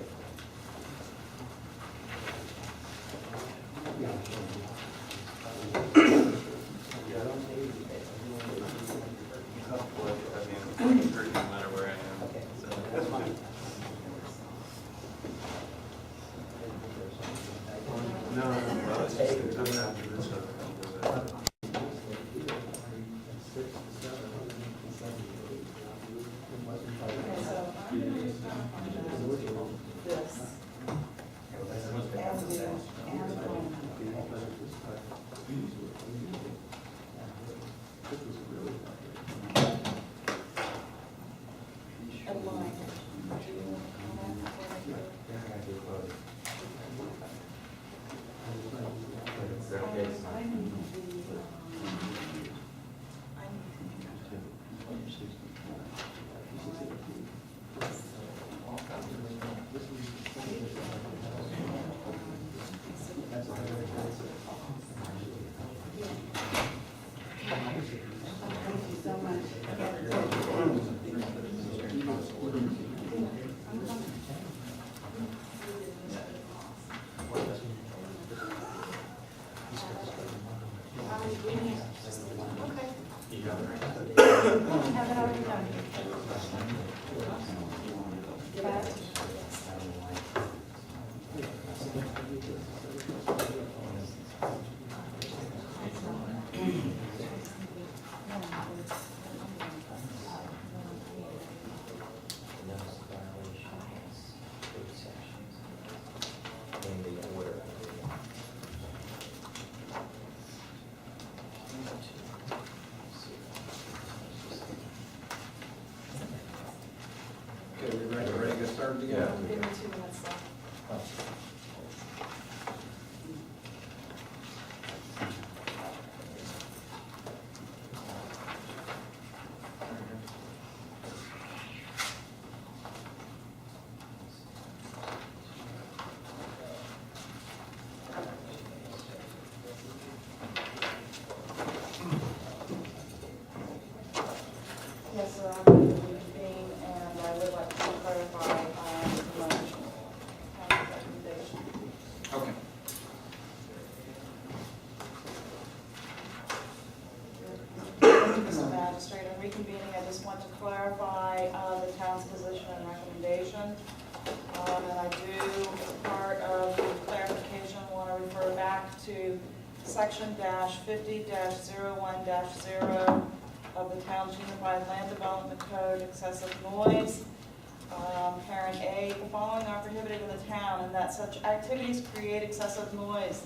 No matter where I am. Okay. So that's fine. No, well, it's just after this stuff. Okay, so I'm going to just this. And the plan. And mine. Do you want to comment before It's their case. I need the, thank you so much. Have it already done. Okay, we ready to get started again? Yeah. Give me 2 minutes left. Yes, sir, I'm going to reconvene, and I would like to clarify the motion. Recommendation. Okay. Mr. Magistrate, in reconvening, I just want to clarify the town's position and recommendation. And I do, as part of the clarification, want to refer back to section -50-01-0 of the Town's Unified Land Development Code, excessive noise. Parent A, the following are prohibited in the town, and that such activities create excessive noise.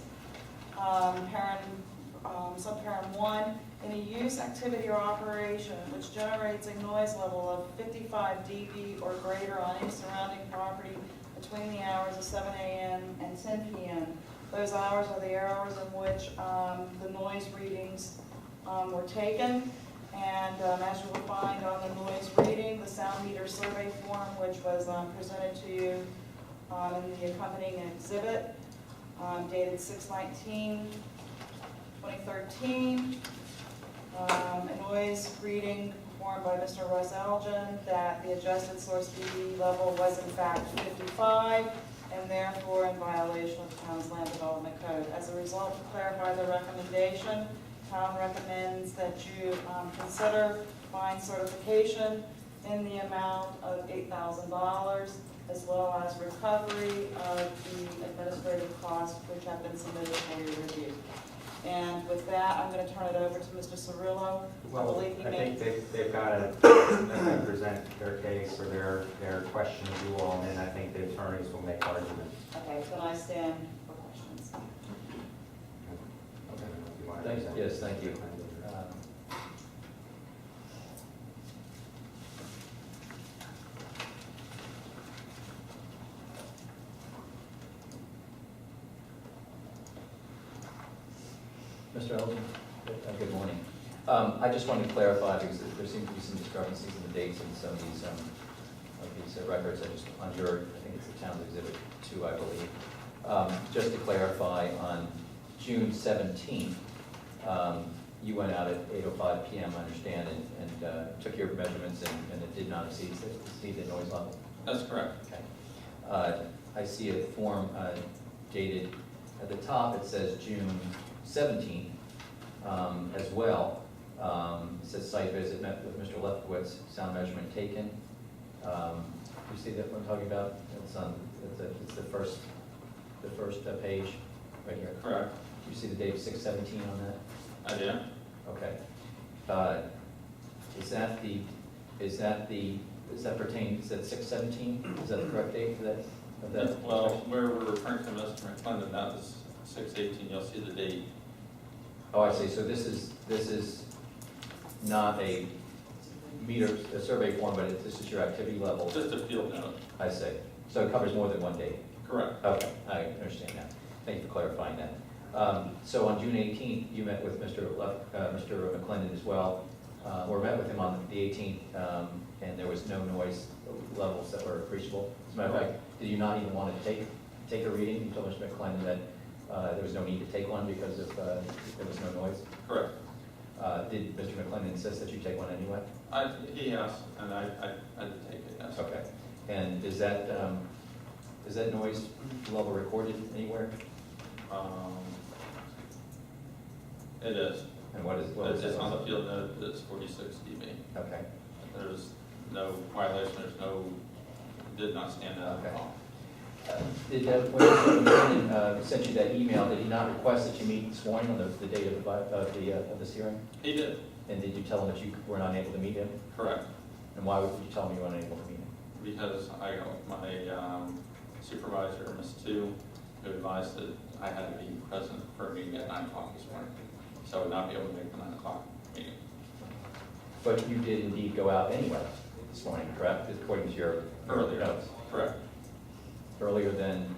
Subparent 1, any use, activity, or operation which generates a noise level of 55 dB or greater on any surrounding property between the hours of 7 a.m. and 10 p.m. Those hours are the hours in which the noise readings were taken. And as you will find on the noise reading, the sound meter survey form, which was presented to you in the accompanying exhibit, dated 6/19/2013. A noise reading performed by Mr. Russ Elgin that the adjusted source dB level was in fact 55, and therefore in violation of the town's land development code. As a result, to clarify the recommendation, town recommends that you consider fine certification in the amount of $8,000, as well as recovery of the administrative costs which have been submitted for your review. And with that, I'm going to turn it over to Mr. Cirillo. I believe he I made. think they've got to present their case or their question to you all, and then I think the attorneys will make arguments. Okay, then I stand for questions. Yes, thank you. Mr. Elgin, good morning. I just wanted to clarify, because there seem to be some discrepancies in the dates in some of these records. I think it's the town's exhibit 2, I believe. Just to clarify, on June 17th, you went out at 8:05 p.m., I understand, and took your measurements, and it did not exceed the noise level? That's correct. Okay. I see a form dated, at the top it says June 17th as well. It says site visit, met with Mr. Lefkowitz, sound measurement taken. You see that what I'm talking about? It's the first page right here. Correct. You see the date 6/17 on that? I do. Okay. Is that 6/17? Is that the correct date for that? Of that? Well, where we're referring to Mr. McClendon, that was 6/18. You'll see the date. Oh, I see. So this is not a survey form, but this is your activity level. Just a field note. I see. So it covers more than one date. Correct. Okay, I understand now. Thank you for clarifying that. So on June 18th, you met with Mr. McClendon as well, or met with him on the 18th, and there was no noise levels that were appreciable. As a matter of fact, did you not even want to take a reading? You told Mr. McClendon that there was no need to take one because there was no noise? Correct. Did Mr. McClendon insist that you take one anyway? He asked, and I did take it, yes. Okay. And is that noise level recorded anywhere? It is. And what is It's that? just on the field note, it's 46 dB. Okay. There's no violation, there's no, did not stand out Okay. at all. Did, when Mr. McClendon sent you that email, did he not request that you meet this morning on the date of this hearing? He did, And did you tell him that you were not able to meet him? correct, And why would you tell him you were unable to meet him? because I got my supervisor, Ms. Two, who advised that I had to be present for a meeting at 9 o'clock this morning. So I would not be able to make the 9 o'clock meeting. But you did indeed go out anyway this morning, correct? According to your Earlier. notes. Correct, Earlier than,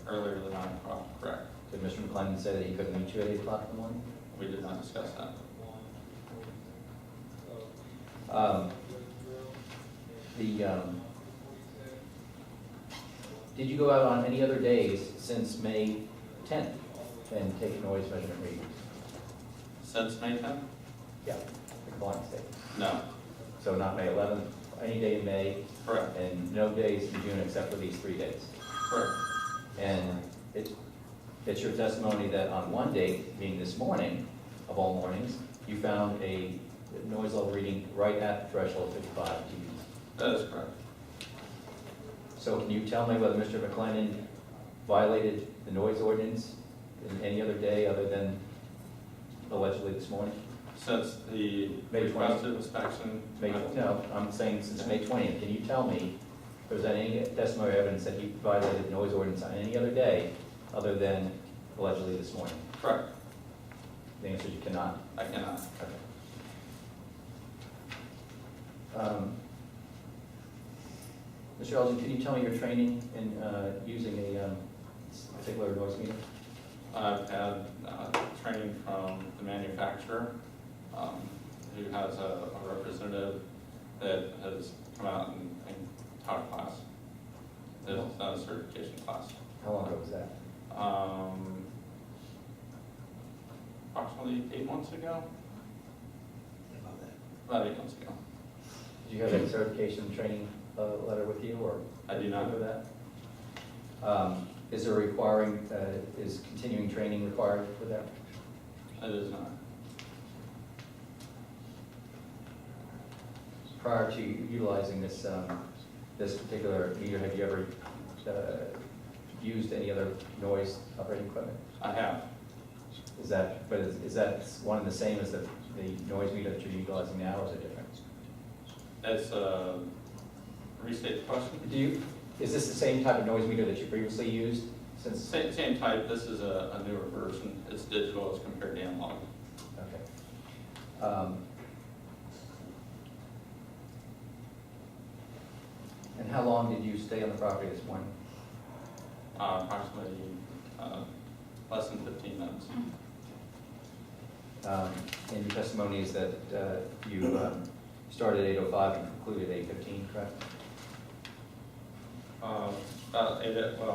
earlier than 9 o'clock, correct. did Mr. McClendon say that he couldn't meet you at 8 o'clock in the morning? We did not discuss that. Did you go out on any other days since May 10th and take noise measurement readings? Since May 10th? Yeah, the compliance date. No, So not May 11th, any day in May, correct, and no days in June except for these 3 days. correct. And it's your testimony that on one date, being this morning, of all mornings, you found a noise level reading right at the threshold of 55 dB. That is correct. So can you tell me whether Mr. McClendon violated the noise ordinance in any other day other than allegedly this morning? Since the May 20th. requested inspection. No, I'm saying since May 20th. Can you tell me if there's any testimony or evidence that he violated the noise ordinance on any other day other than allegedly this morning? Correct, The answer is you cannot. I cannot. Okay. Mr. Elgin, can you tell me your training in using a particular noise meter? I've had training from the manufacturer, who has a representative that has come out and taught a class. That has done a certification class. How long ago was that? Approximately 8 months ago. About 8 months ago. Do you have a certification training letter with you, or? I do not. Remember that? Is is continuing training required for that? It is not. Prior to utilizing this, this particular meter, have you ever used any other noise operating equipment? I have. Is that one and the same as the noise meter that you're utilizing now, or is it different? It's restate the question. Is this the same type of noise meter that you previously used since? Same type. This is a newer version. It's digital as compared to analog. Okay. And how long did you stay on the property this morning? Approximately less than 15 minutes. And your testimony is that you started at 8:05 and concluded at 8:15, correct? About 8:02,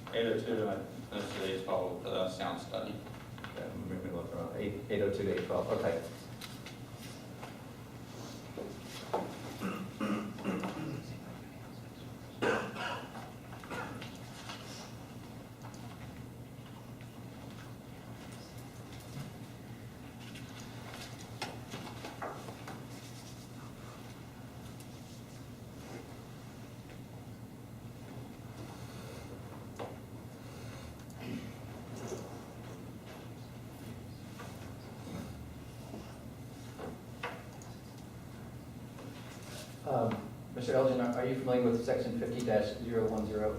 I finished at 8:12 for the sound study. Okay, let me look around. 8:02 to 8:12, okay. Mr. Elgin, are you familiar with section 50-010?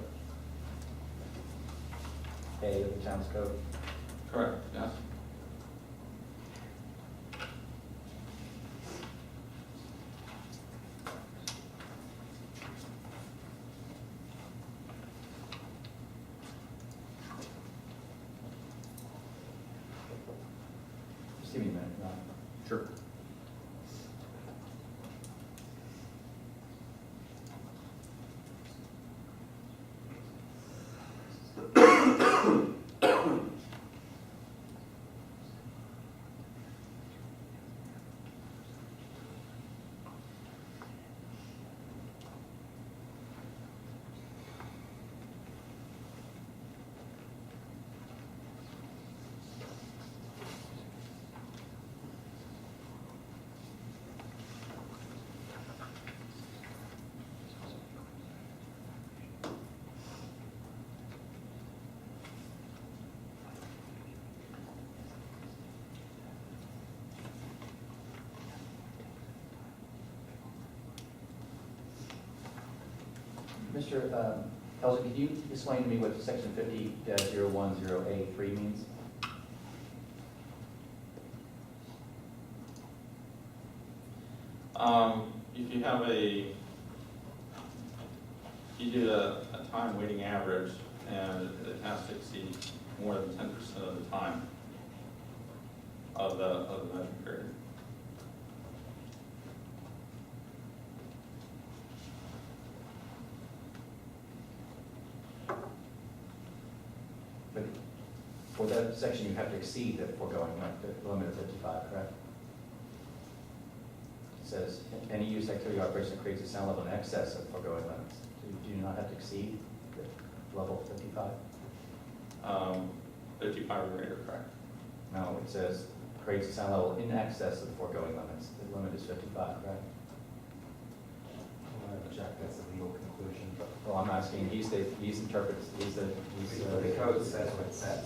A of the town's code? Correct, yes. Just give me a minute. Sure. Mr. Elgin, could you explain to me what section 50-010A3 means? If you have you do a time weighting average, and it has to exceed more than 10% of the time of the measurement period. But for that section, you have to exceed the foregoing limit of 55, correct? It says, any use, activity, or operation that creates a sound level in excess of foregoing limits. Do you not have to exceed the level of 55? 55 or greater, correct? No, it says creates a sound level in excess of the foregoing limits. The limit is 55, correct? Jack, that's a legal conclusion. Well, I'm asking, he's the code says what it says.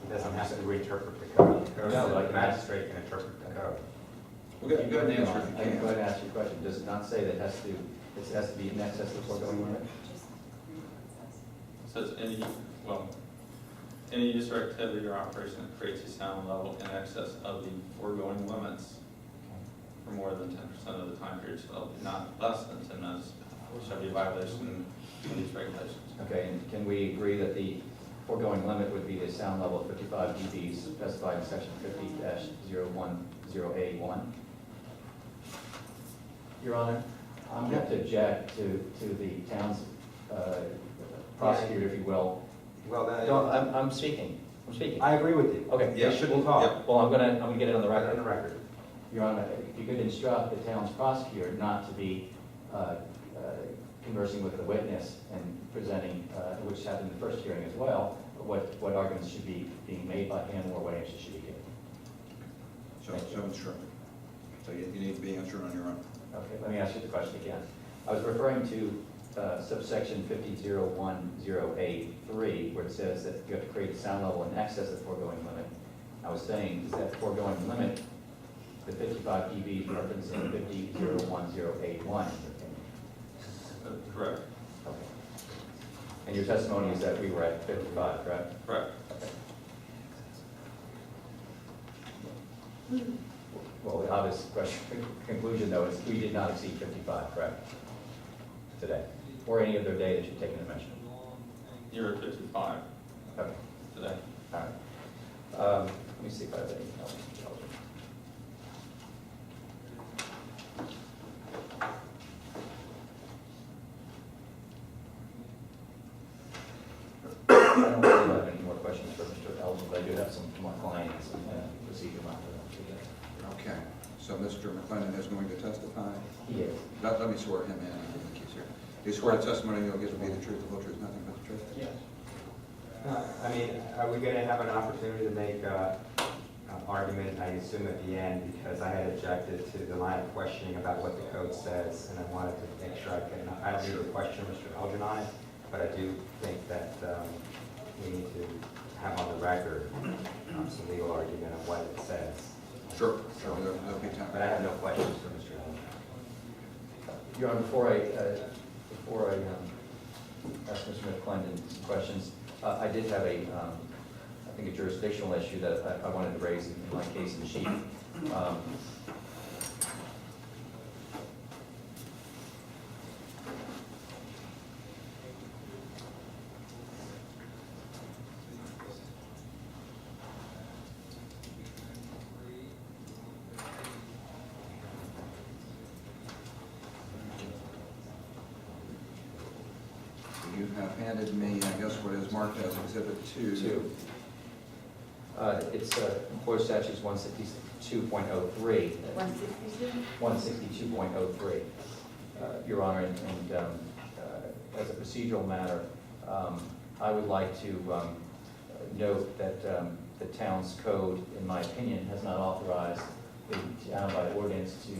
He doesn't have to reinterpret the code. The code No, says like the magistrate can interpret the code. Well, go ahead and answer if I you can go ahead can. and ask you a question. Does it not say that it has to be in excess of the foregoing limit? It says any use or activity or operation that creates a sound level in excess of the foregoing limits for more than 10% of the time period shall be not less than 10 minutes, shall be a violation of these regulations. Okay, and can we agree that the foregoing limit would be the sound level of 55 dB specified in section 50-010A1? Your Honor, I'm going to object to the town's prosecutor, if you will. Well, No, I'm speaking. I agree with you. Okay. They shouldn't talk. Well, I'm gonna get it on the Right on record. the record. Your Honor, if you could instruct the town's prosecutor not to be conversing with the witness and presenting, which happened in the first hearing as well, what arguments should be being made by him or what answers should be given. So instructed. So you need to be answering on your own. Okay, let me ask you the question again. I was referring to subsection 50-010A3, where it says that you have to create a sound level in excess of the foregoing limit. I was saying, is that foregoing limit, the 55 dB referencing 50-010A1? Correct. Okay. And your testimony is that we were at 55, correct? Correct. Okay. Well, the obvious conclusion, though, is we did not exceed 55, correct? Today, or any other day that you've taken a measurement? You're at 55 Okay, today. all right. Let me see if I have anything else. I don't really have any more questions for Mr. Elgin, but I do have some more clients and procedure matters. Okay, so Mr. McClendon is going to testify? He is. Let me swear him in, I think he's here. Do you swear testimony you'll give to be the truth, the whole truth, nothing but the truth? Yes. I mean, are we going to have an opportunity to make an argument, I assume at the end, because I had objected to the line of questioning about what the code says, and I wanted to make sure I don't need to question Mr. Elgin on it, but I do think that we need to have on the record some legal argument of what it says. Sure, so there'll be time. But I have no questions for Mr. Elgin. Your Honor, before I ask Mr. McClendon some questions, I did have I think a jurisdictional issue that I wanted to raise in my case in chief. You have handed me, I guess, what is marked as Exhibit 2. Two. It's Employer Statutes 162.03. 162? 162.03. Your Honor, and as a procedural matter, I would like to note that the town's code, in my opinion, has not authorized the town by ordinance to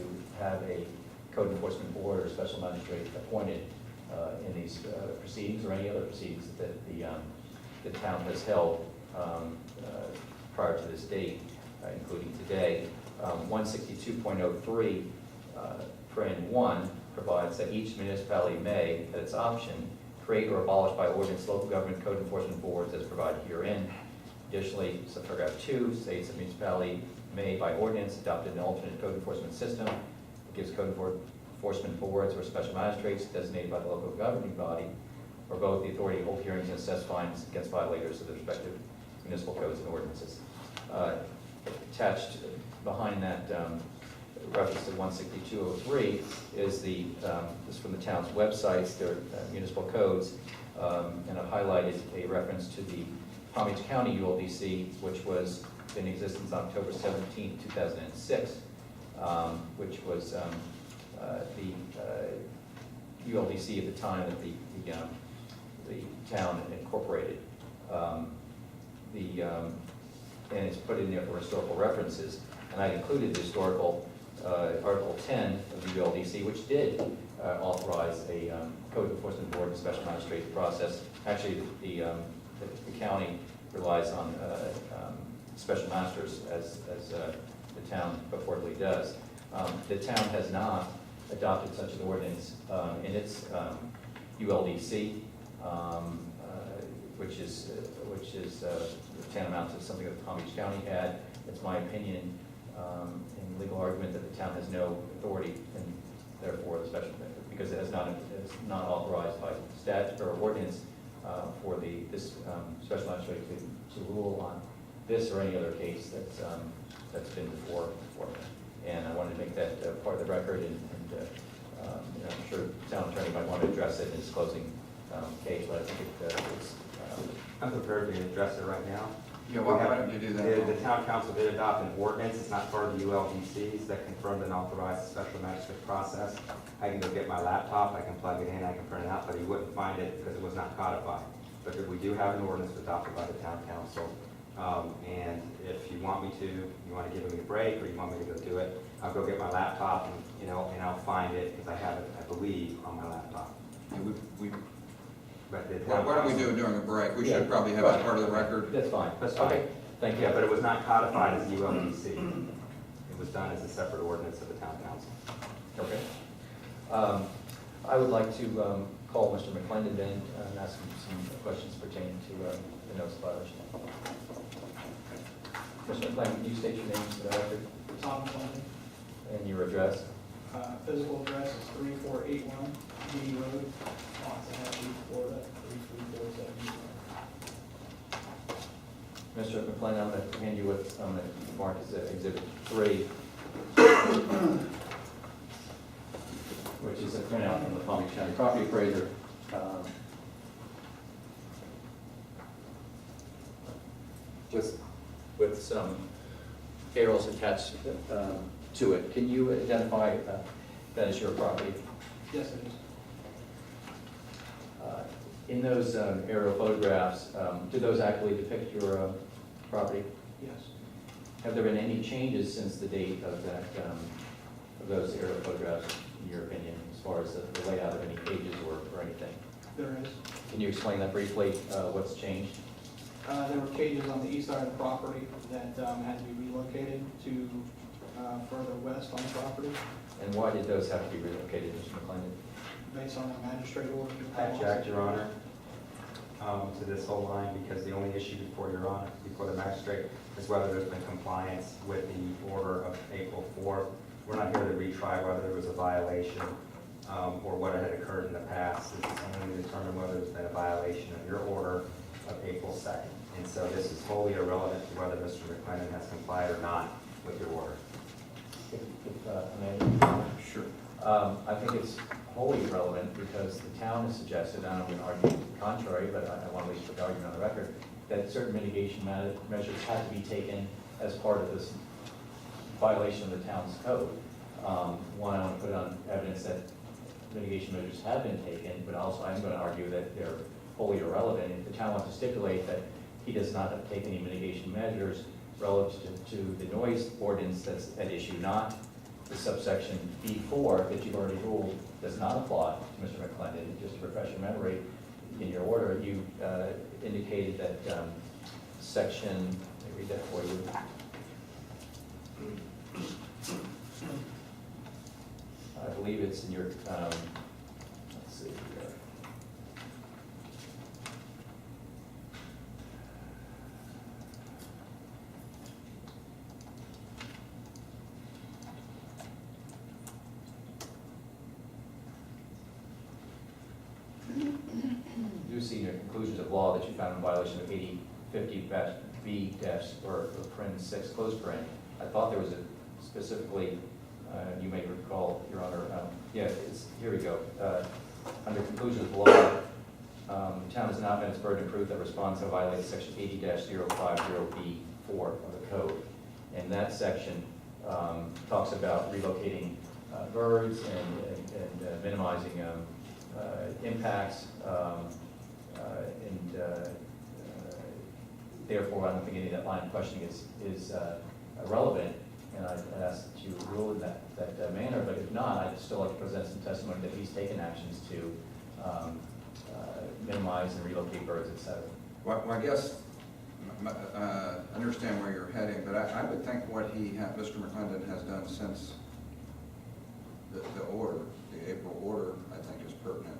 have a code enforcement board or special magistrate appointed in these proceedings or any other proceedings that the town has held prior to this date, including today. 162.03, paren 1, provides that each municipality may, at its option, create or abolish by ordinance local government code enforcement boards as provided herein. Additionally, subparagraph 2 states that municipality may by ordinance adopt an alternate code enforcement system. It gives code enforcement boards or special magistrates designated by the local governing body or both the authority to hold hearings and assess fines against violators of the respective municipal codes and ordinances. Attached behind that reference to 16203 is this is from the town's websites, their municipal codes, and I've highlighted a reference to the Palm Beach County ULDC, which was in existence on October 17, 2006, which was the ULDC at the time that the town incorporated. And it's put in there for historical references. And I included the historical Article 10 of the ULDC, which did authorize a code enforcement board and special magistrate process. Actually, the county relies on special masters as the town purportedly does. The town has not adopted such an ordinance in its ULDC, which is tantamount to something that Palm Beach County had. It's my opinion in legal argument that the town has no authority and therefore the special, because it is not authorized by statute or ordinance for this special magistrate to rule on this or any other case that's been before. And I wanted to make that part of the record, and I'm sure the town attorney might want to address it in his closing case, but I think it's I'm prepared to address it right now. Yeah, why don't you do that? The town council did adopt an ordinance, it's not part of the ULDCs, that confirmed and authorized the special magistrate process. I can go get my laptop, I can plug it in, I can print it out, but you wouldn't find it because it was not codified. But we do have an ordinance adopted by the town council. And if you want me to, you want to give me a break, or you want me to go do it, I'll go get my laptop and I'll find it, because I have it, I believe, on my laptop. But the town What do we council- do during a break? We Yeah, should probably have that part of the record. That's fine. That's fine. Okay, thank you. Yeah, but it was not codified as ULDC. It was done as a separate ordinance of the town council. Okay. I would like to call Mr. McClendon in and ask him some questions pertaining to the notice violation. Mr. McClendon, can you state your name for the record Tom Clinton. and your address? Physical address is 3481 D Road, Waxahachie, Florida, 33470. Mr. McClendon, I'm going to hand you what's marked as Exhibit 3, which is a printout from the Palm Beach County Property Appraiser. With some arrows attached to it. Can you identify that as your property? Yes, it is. In those aerial photographs, do those accurately depict your property? Yes. Have there been any changes since the date of that, of those aerial photographs, in your opinion, as far as the layout of any pages or anything? There is. Can you explain that briefly, what's changed? There were cages on the east side of the property that had to be relocated to further west on the property And why did those have to be relocated, Mr. McClendon? based on a magistrate order. I object, Your Honor, to this whole line, because the only issue before Your Honor, before the magistrate, is whether there's been compliance with the order of April 4th. We're not here to retry whether there was a violation or what had occurred in the past. This is only to determine whether there's been a violation of your order of April 2nd. And so this is wholly irrelevant to whether Mr. McClendon has complied or not with your order. Sure. I think it's wholly irrelevant because the town has suggested, and I'm going to argue the contrary, but I want to at least put the argument on the record, that certain mitigation measures have to be taken as part of this violation of the town's code. One, I want to put on evidence that mitigation measures have been taken, but also I'm going to argue that they're wholly irrelevant. If the town wants to stipulate that he does not have to take any mitigation measures relative to the noise ordinance that's at issue, not the subsection B4 that you've already ruled does not apply to Mr. McClendon. Just to refresh your memory, in your order, you indicated that section, let me read that for you. I believe it's in your, let's see here. law that you found in violation of 8050B or paren 6, close paren. I thought there was a specifically, you may recall, Your Honor, yeah, here we go. Under conclusion of the law, the town has not met its burden of proof that respondents have violated section 80-050B4 of the code. And that section talks about relocating birds and minimizing impacts, and therefore I don't think any of that line of questioning is relevant, and I'd ask that you rule in that manner, but if not, I'd still like to present some testimony that he's taken actions to minimize and relocate birds, et cetera. Well, I guess, understand where you're heading, but I would think what Mr. McClendon has done since the order, the April order, I think is pertinent.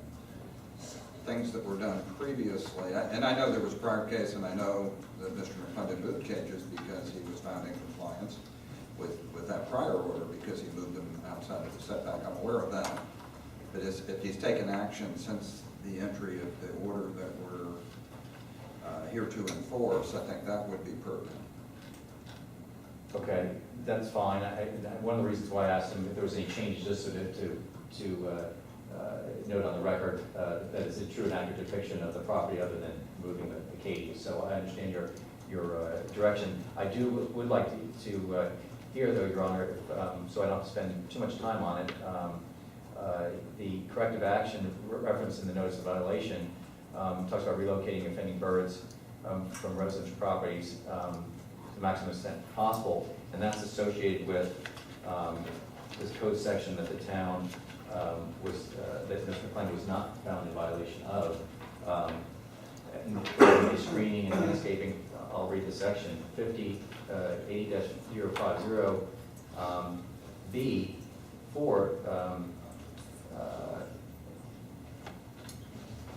Things that were done previously, and I know there was a prior case, and I know that Mr. McClendon moved cages because he was found in compliance with that prior order because he moved them outside of the setback. I'm aware of that. But if he's taken action since the entry of the order that we're here to enforce, I think that would be pertinent. Okay, that's fine. One of the reasons why I asked him if there was any changes, just so to note on the record that it's a true and accurate depiction of the property other than moving the cages. So I understand your direction. I would like to hear, though, Your Honor, so I don't have to spend too much time on it, the corrective action referenced in the notice of violation talks about relocating offending birds from residential properties to the maximum extent possible, and that's associated with this code section that the town that Mr. McClendon was not found in violation of. Screening and landscaping, I'll read the section, 80-050 B4,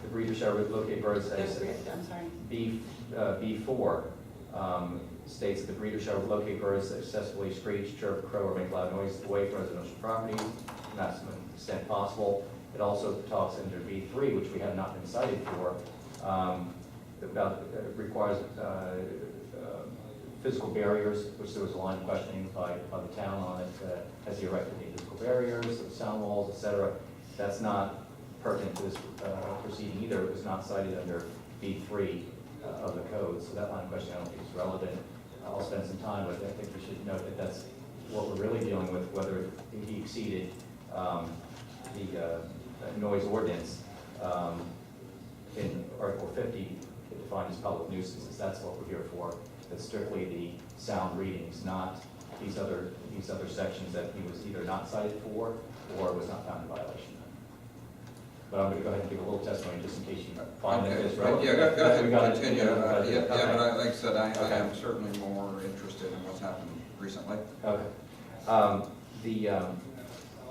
the breeder shall relocate birds as I'm sorry. B4 states that the breeder shall relocate birds that successfully screech, chirp, crow, or make loud noise away from residential properties, maximum extent possible. It also talks under B3, which we have not been cited for, about requires physical barriers, which there was a line of questioning by the town on it. Has he erected any physical barriers, sound walls, etc.? That's not pertinent to this proceeding either. It was not cited under B3 of the code, so that line of questioning I don't think is relevant. I'll spend some time with it. I think we should note that that's what we're really dealing with, whether he exceeded the noise ordinance in Article 50, defined as public nuisances. That's what we're here for. That's strictly the sound readings, not these other sections that he was either not cited for or was not found in violation. But I'm going to go ahead and give a little testimony just in case you find that it's relevant. Yeah, go ahead and continue. Okay. But like I said, I am certainly more interested in what's happened recently. Okay.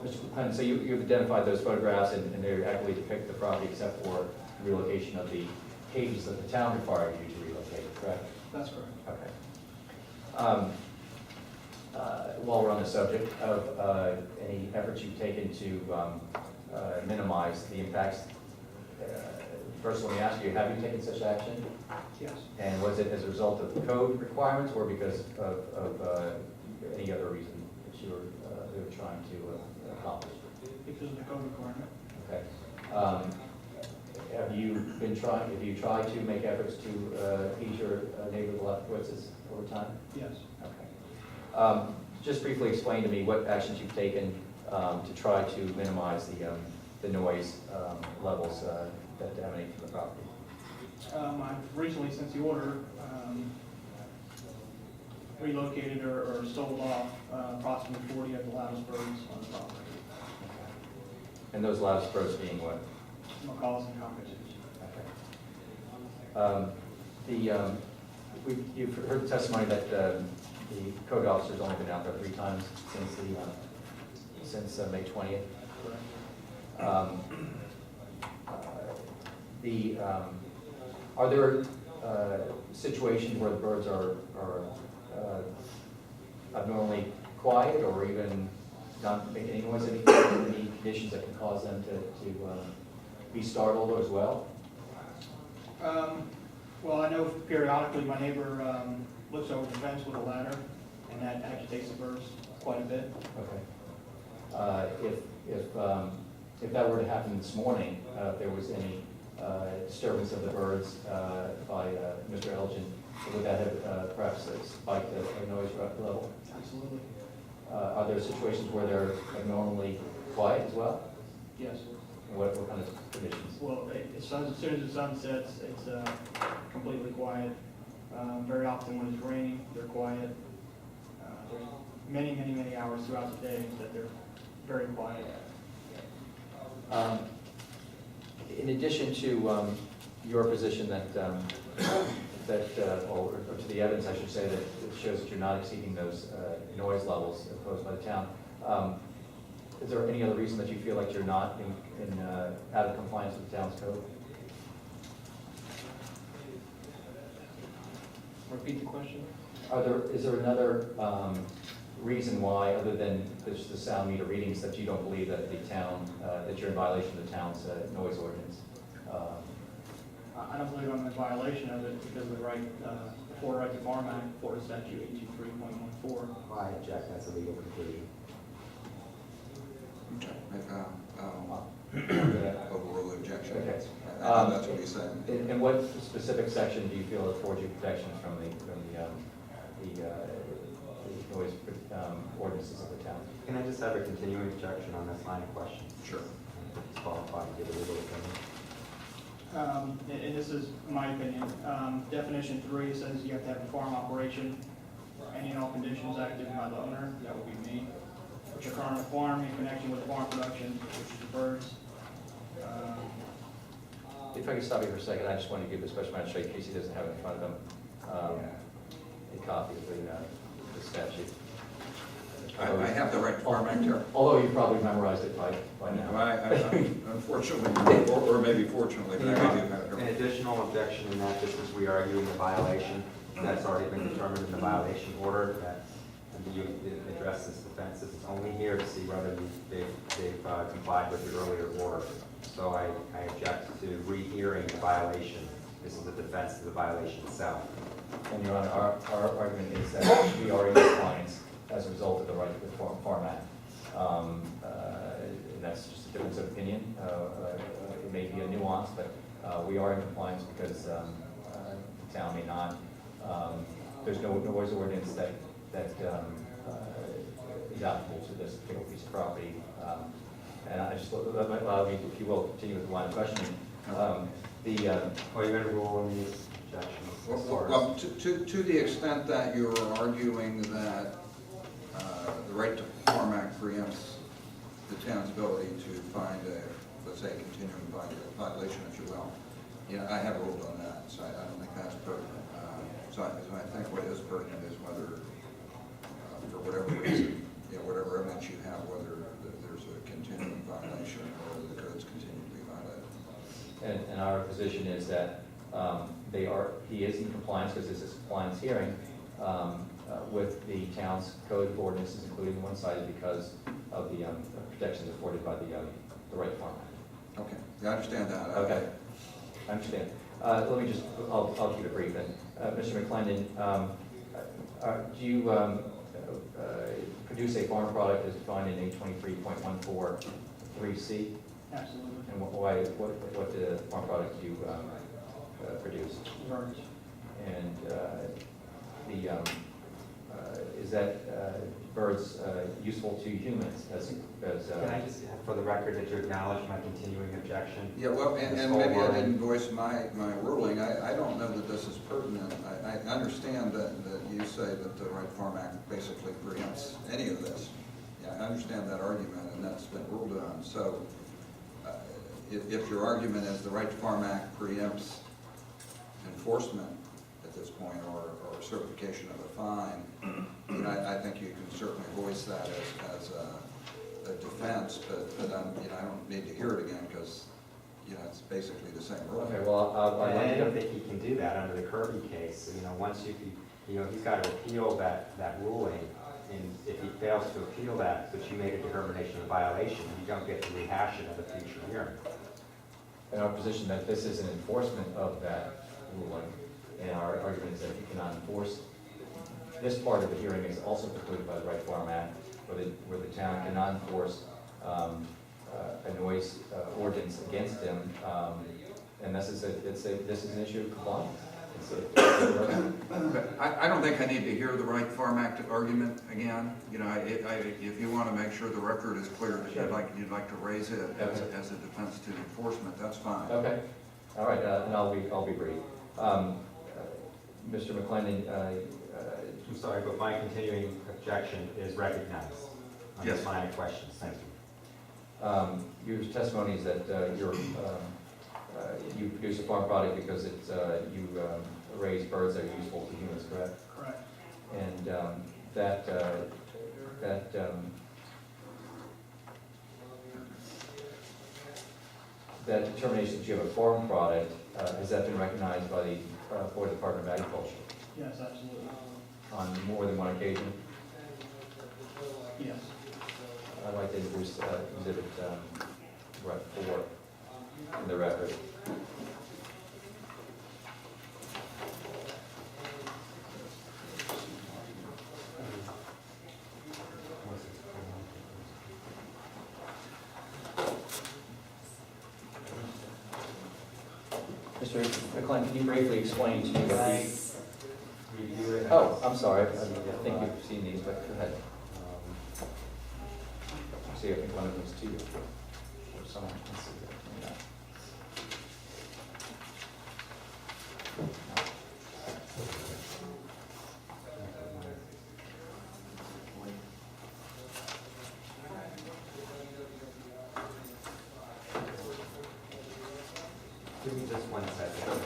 Mr. McClendon, so you've identified those photographs and they accurately depict the property except for relocation of the cages that the town required you to relocate, correct? That's correct. Okay. While we're on the subject of any efforts you've taken to minimize the impacts, first let me ask you, have you taken such action? Yes. And was it as a result of the code requirements or because of any other reason that you were trying to accomplish? Because of the code requirement. Okay. Have you tried to make efforts to ease your neighborhood consequences over time? Yes. Okay. Just briefly explain to me what actions you've taken to try to minimize the noise levels that emanate from the property. I've recently, since the order, relocated or sold off approximately 40 of the loudest birds on the property. And those loudest birds being what? Macaws and cockatoos. Okay. You've heard the testimony that the code officer's only been out there 3 times since May 20th. Correct. Are there situations where the birds are abnormally quiet or even not making any noise? Any conditions that can cause them to be startled as well? Well, I know periodically my neighbor looks over the fence with a ladder, and that agitates the birds quite a bit. Okay. If that were to happen this morning, if there was any disturbance of the birds by Mr. Elgin, would that have perhaps spiked the noise level? Absolutely. Are there situations where they're abnormally quiet as well? Yes. What kind of conditions? Well, as soon as the sun sets, it's completely quiet. Very often when it's raining, they're quiet. There's many hours throughout the day that they're very quiet. In addition to your position that, or to the evidence, I should say, that it shows that you're not exceeding those noise levels imposed by the town, is there any other reason that you feel like you're not out of compliance with the town's code? Repeat the question. Is there another reason why, other than just the sound meter readings, that you don't believe that the town, that you're in violation of the town's noise ordinance? I don't believe I'm in violation of it because of the right, Florida Right to Farm Act, Florida Statute 823.14. I object, that's a legal conclusion. Overrule the objection. Okay. That's what he's saying. In what specific section do you feel affords you protections from the noise ordinances of the town? Can I just have a continuing objection on this line of question? Sure. Disqualified to give a legal opinion. And this is my opinion. Definition 3 says you have to have a farm operation, any and all conditions acted by the owner, that would be me, which occur on a farm in connection with farm production, which is the birds. If I could stop you for a second, I just want to give the special magistrate, in case he doesn't have it in front of him, a copy of the statute. I have the right to farm act here. Although you probably memorized it by now. Unfortunately, or maybe fortunately, but I do have it An here. additional objection in that this is re-arguing the violation that's already been determined in the violation order, that you address this defense. This is only here to see whether they've complied with the earlier order. So I object to rehearing the violation. This is a defense to the violation itself. And Your Honor, our argument is that we are in compliance as a result of the right to farm act. And that's just a difference of opinion. It may be a nuance, but we are in compliance because the town may not. There's no noise ordinance that is applicable to this particular piece of property. And I just allow me, if you will, continue with the line of questioning. Well, you're going to rule on these objections. Well, to the extent that you're arguing that the right to farm act preempts the town's ability to find a, let's say, continuing violation, if you will, I have ruled on that, so I don't think that's pertinent. So I think what is pertinent is whether, for whatever reason, whatever evidence you have, whether there's a continuing violation or whether the codes continue to be violated. And our position is that he is in compliance, because this is a compliance hearing, with the town's code of ordinances, including one cited because of the protections afforded by the right to farm act. Okay, I understand that. Okay, I understand. Let me just, I'll keep it brief then. Mr. McClendon, do you produce a farm product as defined in 823.143C? Absolutely. And what farm product do you produce? Birds. And is that birds useful to humans as Can I just, for the record, that you acknowledge my continuing objection? Yeah, well, and This whole maybe I line. didn't voice my ruling. I don't know that this is pertinent. I understand that you say that the Right Farm Act basically preempts any of this. Yeah, I understand that argument, and that's been ruled on. So if your argument is the Right to Farm Act preempts enforcement at this point, or certification of a fine, I think you can certainly voice that as a defense, but I don't need to hear it again because it's basically the same rule. Okay, well, I don't think he can do that under the Kirby case. Once he's got to appeal that ruling, and if he fails to appeal that, but you made a determination of violation, you don't get to rehash it at a future hearing. in our position that this is an enforcement of that ruling, And our argument is that you cannot enforce, this part of the hearing is also precluded by the Right Farm Act, where the town cannot enforce a noise ordinance against him, and this is an issue of compliance. I don't think I need to hear the Right Farm Act argument again. You know, if you want to make sure the record is clear that you'd like to raise it as a defense to enforcement, that's fine. Okay, all right, and I'll be brief. Mr. McClendon, I'm sorry, but my continuing objection is recognized on this Yes. line of questions. Thank you. your testimony is that you produce a farm product because it's, you raise birds that are useful to humans, correct? Correct. And that determination that you have a farm product, has that been recognized by the Florida Department of Agriculture Yes, absolutely. on more than one occasion? Yes. I'd like to introduce exhibit 4 in the record. Mr. McClendon, can you briefly explain to me what the... Review it. Oh, I'm sorry, I think you've seen these, but go ahead. See, I think one of them is to you. Or someone can see that. Give me just 1 second.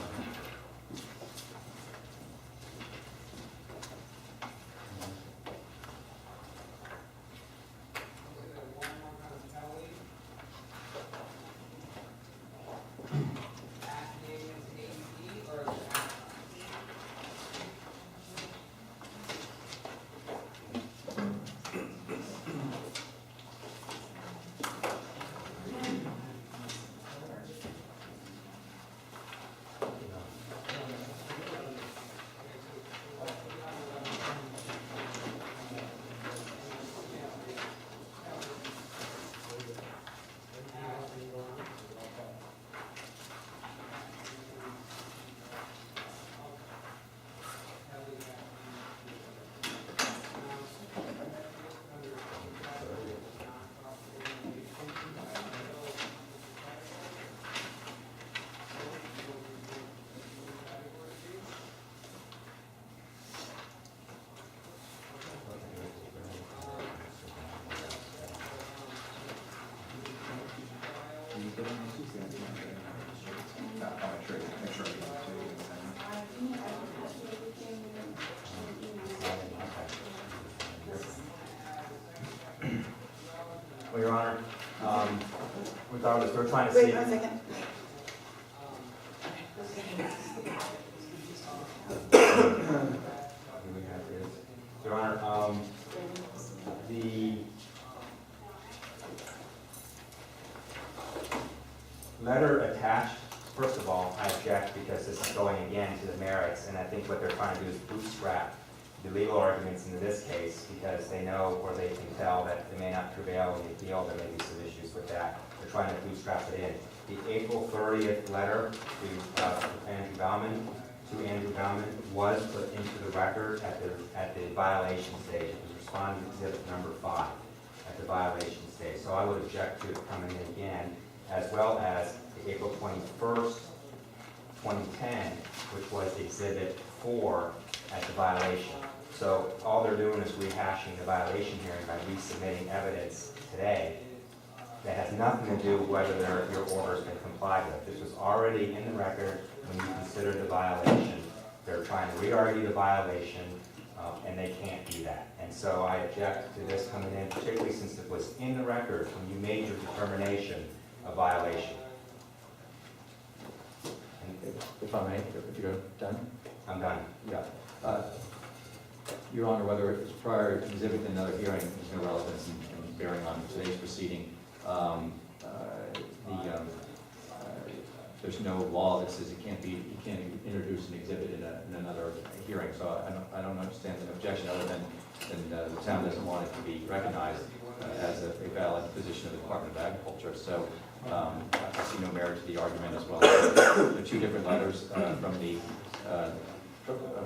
Well, Your Honor, regardless, we're trying to see. Wait 1 second. Your Honor, the letter attached, first of all, I object because this is going again to the merits, and I think what they're trying to do is bootstrap the legal arguments in this case because they know or they can tell that they may not prevail in the appeal. There may be some issues with that. They're trying to bootstrap it in. The April 30th letter to Andrew Bauman was put into the record at the violation stage. It was responding to exhibit number 5 at the violation stage. So I would object to it coming in again, as well as the April 21st, 2010, which was exhibit 4 at the violation. So all they're doing is rehashing the violation hearing by resubmitting evidence today that has nothing to do with whether your order's been complied with. This was already in the record when you considered the violation. They're trying to re-argue the violation, and they can't do that. And so I object to this coming in, particularly since it was in the record when you made your determination of violation. And If I may, if you're done? I'm done. Yeah. Your Honor, whether it was prior to exhibit in another hearing, there's no relevance in bearing on today's proceeding. there's no law that says you can't introduce an exhibit in another hearing, so I don't understand the objection other than the town doesn't want it to be recognized as a valid position of the Department of Agriculture. So I see no merit to the argument as well. There are two different letters from the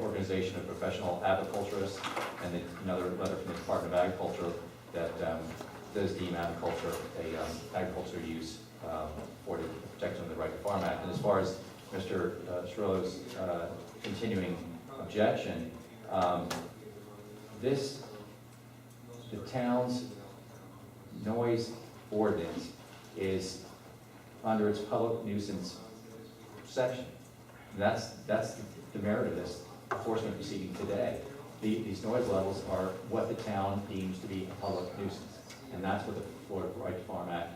Organization of Professional Aviculturists and another letter from the Department of Agriculture that does deem agriculture a agriculture use for the protection of the Right to Farm Act. And as far as Mr. Schrillo's continuing objection, the town's noise ordinance is under its public nuisance section. That's the merit of this enforcement proceeding today. These noise levels are what the town deems to be a public nuisance, and that's what the Florida Right to Farm Act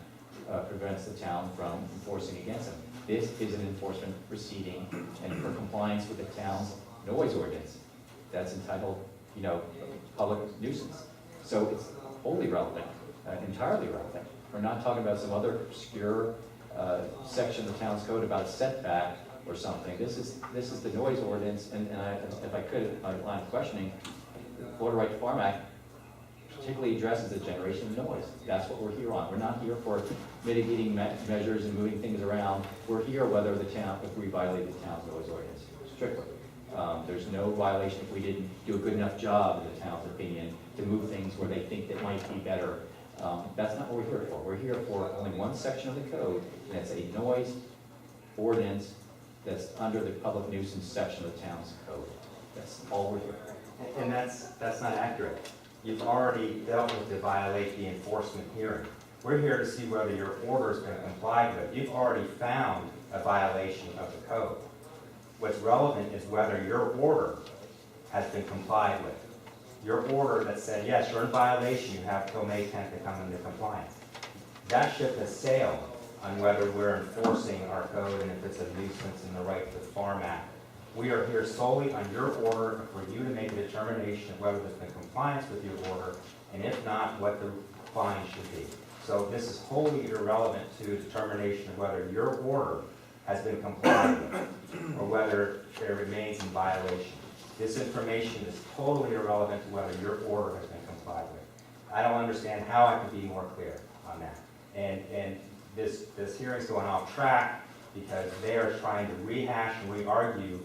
prevents the town from enforcing against them. This is an enforcement proceeding, and for compliance with the town's noise ordinance, that's entitled, public nuisance. So it's wholly relevant, entirely relevant. We're not talking about some other obscure section of the town's code about a setback or something. This is the noise ordinance, and if I could, my line of questioning, the Florida Right to Farm Act particularly addresses the generation of noise. That's what we're here on. We're not here for mitigating measures and moving things around. We're here whether if we violate the town's noise ordinance, strictly. There's no violation if we didn't do a good enough job, in the town's opinion, to move things where they think that might be better. That's not what we're here for. We're here for only one section of the code, and it's a noise ordinance that's under the public nuisance section of the town's code. That's all we're here for. And that's not accurate. You've already dealt with the enforcement hearing. We're here to see whether your order has been complied with. You've already found a violation of the code. What's relevant is whether your order has been complied with. Your order that said, yes, you're in violation, you have till May 10th to come into compliance. That ship has sailed on whether we're enforcing our code and if it's a nuisance in the Right to Farm Act. We are here solely on your order for you to make a determination of whether there's been compliance with your order, and if not, what the fine should be. So this is wholly irrelevant to determination of whether your order has been complied with or whether it remains in violation. This information is totally irrelevant to whether your order has been complied with. I don't understand how I can be more clear on that. And this hearing's going off track because they are trying to rehash and re-argue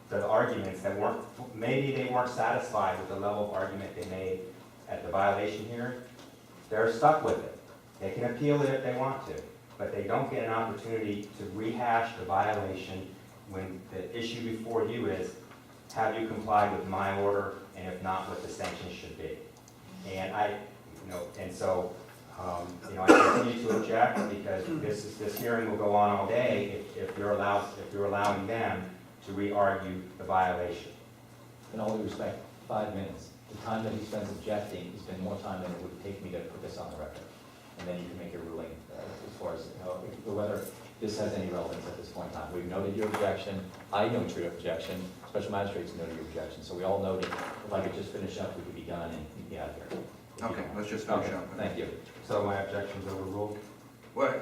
the arguments that maybe they weren't satisfied with the level of argument they made at the violation hearing. They're stuck with it. They can appeal it if they want to, but they don't get an opportunity to rehash the violation when the issue before you is, have you complied with my order, and if not, what the sanctions should be. And I continue to object because this hearing will go on all day if you're allowing them to re-argue the violation. In all due respect, 5 minutes. The time that he spends objecting has been more time than it would take me to put this on the record. And then you can make a ruling as far as whether this has any relevance at this point in time. We've noted your objection. I noted your objection. Special magistrates noted your objection. So we all noted. If I could just finish up, we could be done and we'd be out of here. Okay, let's just finish up. Thank you. So my objection's overruled? Well,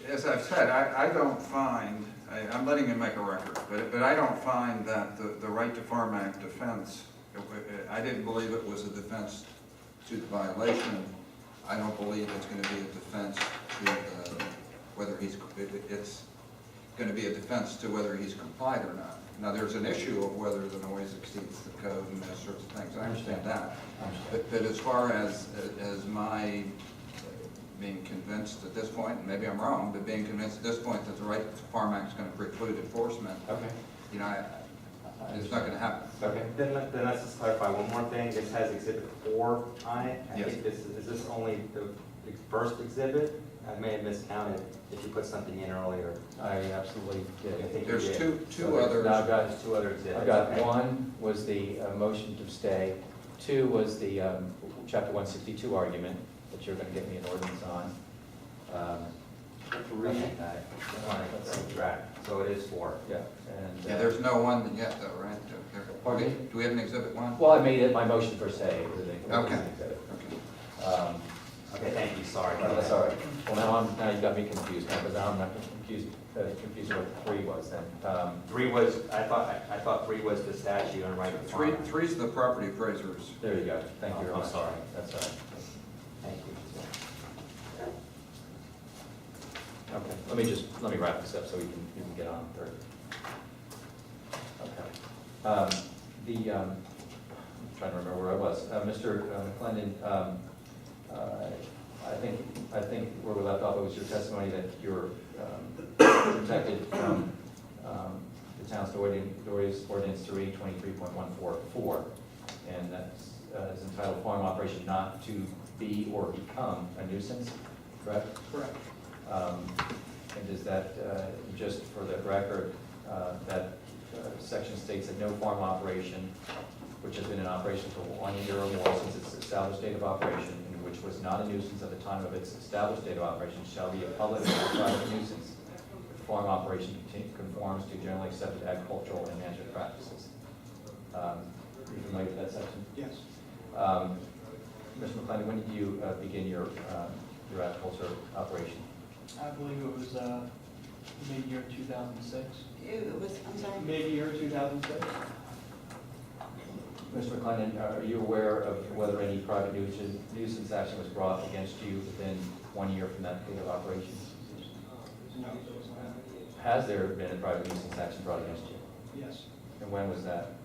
as I've said, I don't find, I'm letting you make a record, but I don't find that the Right to Farm Act defense, I didn't believe it was a defense to the violation. I don't believe it's going to be a defense to whether it's going to be a defense to whether he's complied or not. Now, there's an issue of whether the noise exceeds the code and those sorts of things. I understand that. But as far as my being convinced at this point, and maybe I'm wrong, but being convinced at this point that the Right to Farm Act is going to preclude enforcement, Okay. It's not going to happen. Okay, then let's just clarify one more thing. This has Exhibit 4 on it. I Yes. think is this only the first exhibit? I may have miscounted if you put something in earlier. I absolutely did. I think you There's did. two others. No, I've got There's 2 other exhibits. I've got Okay. one was the motion to stay. 2 was the Chapter 162 argument that you're going to get me an ordinance on. 3. Okay. All right, let's keep track. So it is 4. Yeah. And, Yeah, there's no one yet though, right? Pardon me? Do we have an Exhibit 1? well, I made it my motion for stay. It was an Okay. exhibit. Okay. Okay, thank you. Sorry. That's all right. Well, now you got me confused, because now I'm not confused what 3 was then. 3 was, I thought 3 was the statute on right of Three, farm. three's the property appraisers. There you go, thank you very I'm much. sorry. That's all right. Thank you. Okay, let me wrap this up so we can get on 3rd. Okay. I'm trying to remember where I was. Mr. McClendon, I think where we left off, it was your testimony that you're protected from the town's noise ordinance 323.144, and that's is entitled farm operation not to be or become a nuisance, correct? Correct. And is that, just for the record, that section states that no farm operation which has been in operation for 1 year or more since its established date of operation, and which was not a nuisance at the time of its established date of operation, shall be a public or private nuisance if the farm operation conforms to generally accepted agricultural and management practices. Are you familiar with that section? Yes. Mr. McClendon, when did you begin your agriculture operation? I believe it was mid-year 2006. It was, I'm sorry? Mid-year 2006. Mr. McClendon, are you aware of whether any private nuisance action was brought against you within 1 year from that date of operation? No, it was not. Has there been a private nuisance action brought against you? Yes. And when was that?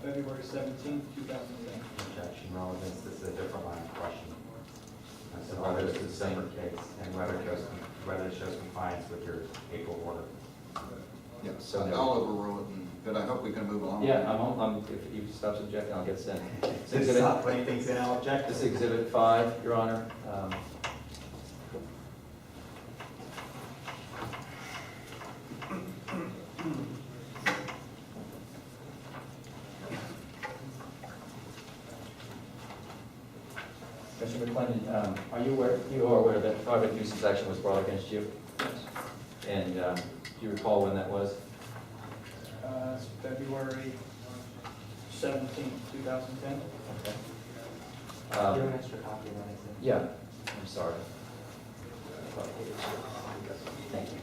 February 17th, 2010. Objection relevance, this is a different line of question. So So whether it's it's the a same- separate case and whether it shows compliance with your April order. Yeah, So so no. I'll overrule it, but I hope we can move along. Yeah, if you stop objecting, I'll get sent. It's Just exhibit- stop putting things in, I'll object. This is Exhibit 5, Your Honor. Mr. McClendon, you are aware that private nuisance action was brought against you? Yes. And do you recall when that was? It's February 17th, 2010. Okay. Do you have an extra copy of that? Yeah, I'm sorry. Thank you.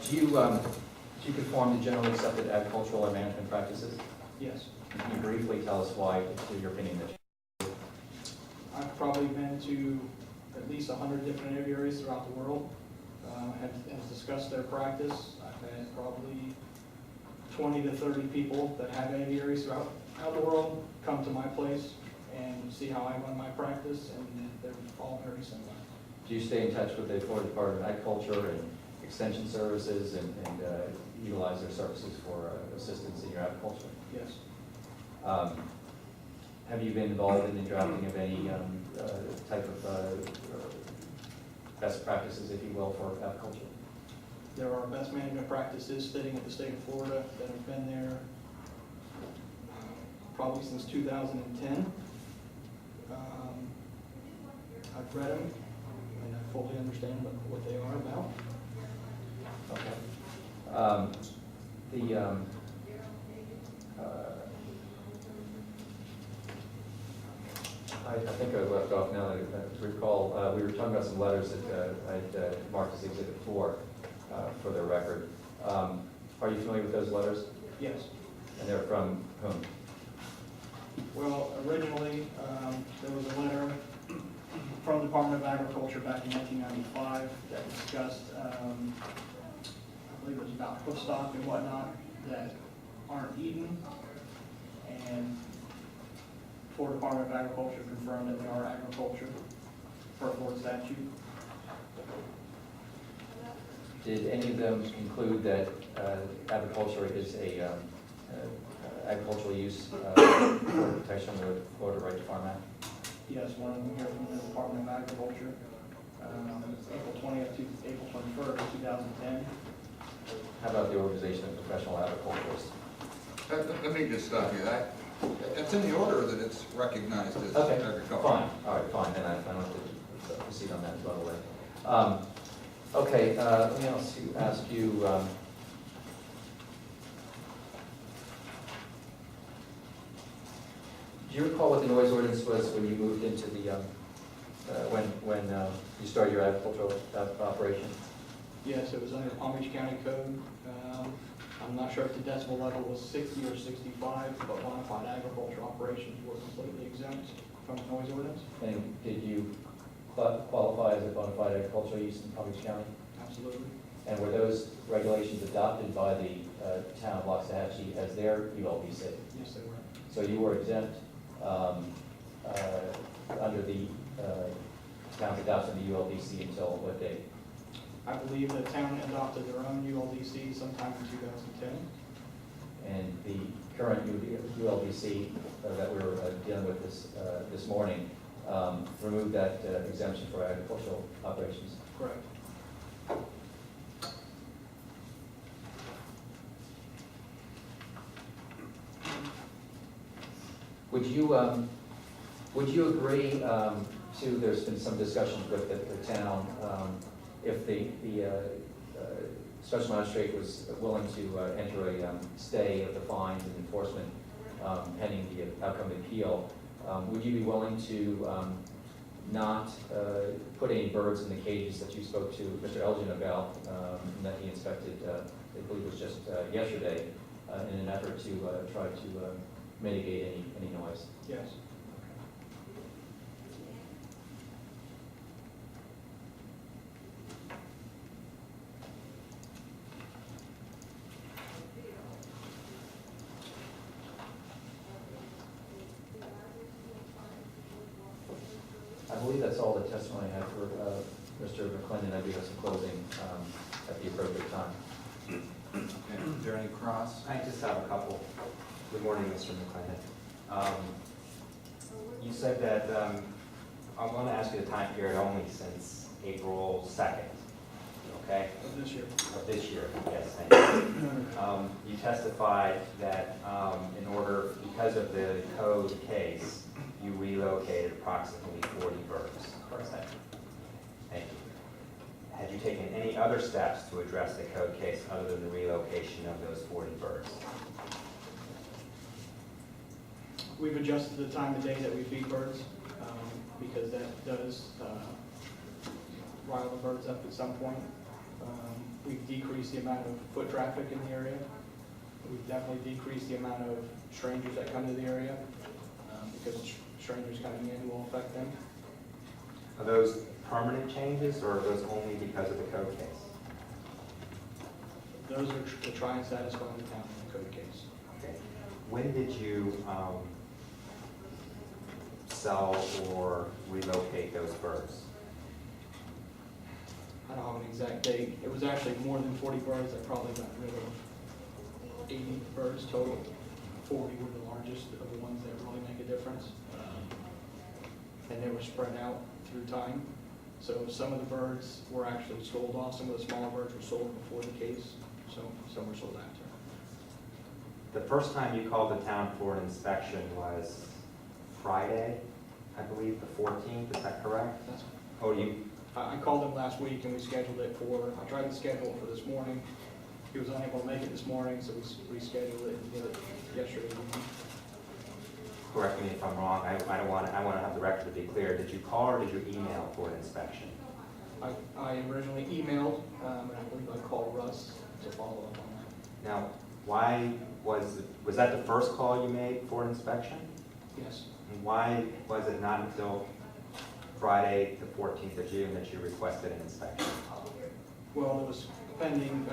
Do you conform to generally accepted agricultural or management practices? Yes. Can you briefly tell us why, in your opinion, that I've probably been to at least 100 different aviaries throughout the world. Have discussed their practice. I've had probably 20 to 30 people that have aviaries throughout the world come to my place and see how I run my practice, and they're all very similar. do you stay in touch with the Florida Department of Agriculture and Extension Services and utilize their services for assistance in your agriculture? Yes. Have you been involved in the drafting of any type of best practices, if you will, for agriculture? There are best management practices fitting at the state of Florida that have been there probably since 2010. I've read them, and I fully understand what they are about. Okay. I think I left off now, I recall, we were talking about some letters that I'd marked as Exhibit 4 for the record. Are you familiar with those letters? Yes. And they're from whom? Well, originally, there was a letter from the Department of Agriculture back in 1995 that discussed, I believe it was about hoof stock and whatnot that aren't eaten. And Florida Department of Agriculture confirmed that they are agriculture per Florida statute. Did any of them include that agriculture is a agricultural use for protection of the Florida Right to Farm Act? Yes, one of them here from the Department of Agriculture, April 20th to April 21st, 2010. How about the Organization of Professional Agriculturists? Let me just stop you. It's in the order that it's recognized as Okay, agriculture. fine, all right, fine, then I don't have to proceed on that as well. Okay, let me ask you, do you recall what the noise ordinance was when you moved into the when you started your agricultural operation? Yes, it was under Palm Beach County Code. I'm not sure if the decibel level was 60 or 65, but bona fide agricultural operations were completely exempt from the noise ordinance. And did you qualify as a bona fide agricultural use in Palm Beach County? Absolutely. And were those regulations adopted by the town of Loxahatchee as their ULBC? Yes, they were. So you were exempt under the town's adoption of the ULBC until what date? I believe the town adopted their own ULDC sometime in 2010. And the current ULBC that we're dealing with this morning removed that exemption for agricultural operations. Correct. Would you agree to, there's been some discussions with the town, if the special magistrate was willing to enter a stay of the fines and enforcement pending the outcome of the appeal, would you be willing to not put any birds in the cages that you spoke to Mr. Elgin about, and that he inspected, I believe it was just yesterday, in an effort to try to mitigate any noise? Yes. I believe that's all the testimony I have for Mr. McClendon. I do have some closing at the appropriate time. Okay, is there any cross? I just have a couple. Good morning, Mr. McClendon. You said that, I want to ask you the time period only since April 2nd, okay? Of this year. Of this year, yes, thank you. You testified that in order, because of the code case, you relocated approximately 40 birds. Correct. Thank you. Had you taken any other steps to address the code case other than the relocation of those 40 birds? We've adjusted the time of day that we feed birds, because that does rile the birds up at some point. We've decreased the amount of foot traffic in the area. We've definitely decreased the amount of strangers that come to the area, because strangers coming in will affect them. Are those permanent changes, or are those only because of the code case? Those are to try and satisfy the town in the code case. Okay. When did you sell or relocate those birds? I don't have an exact date. It was actually more than 40 birds. I probably got rid of 80 birds total. 40 were the largest of the ones that really make a difference. And they were spread out through time. So some of the birds were actually sold off. Some of the smaller birds were sold before the case. So some were sold after. The first time you called the town for an inspection was Friday, I believe, the 14th, is that correct? That's, Oh, you, I called him last week and we scheduled it for, I tried to schedule it for this morning. He was unable to make it this morning, so we rescheduled it and did it yesterday evening. correct me if I'm wrong, I want to have the record to be clear. Did you call or did you email for an inspection? I originally emailed, and I believe I called Russ to follow up on that. Now, why was that the first call you made for an inspection? Yes. And why was it not until Friday, the 14th of June, that you requested an inspection? Well, it was pending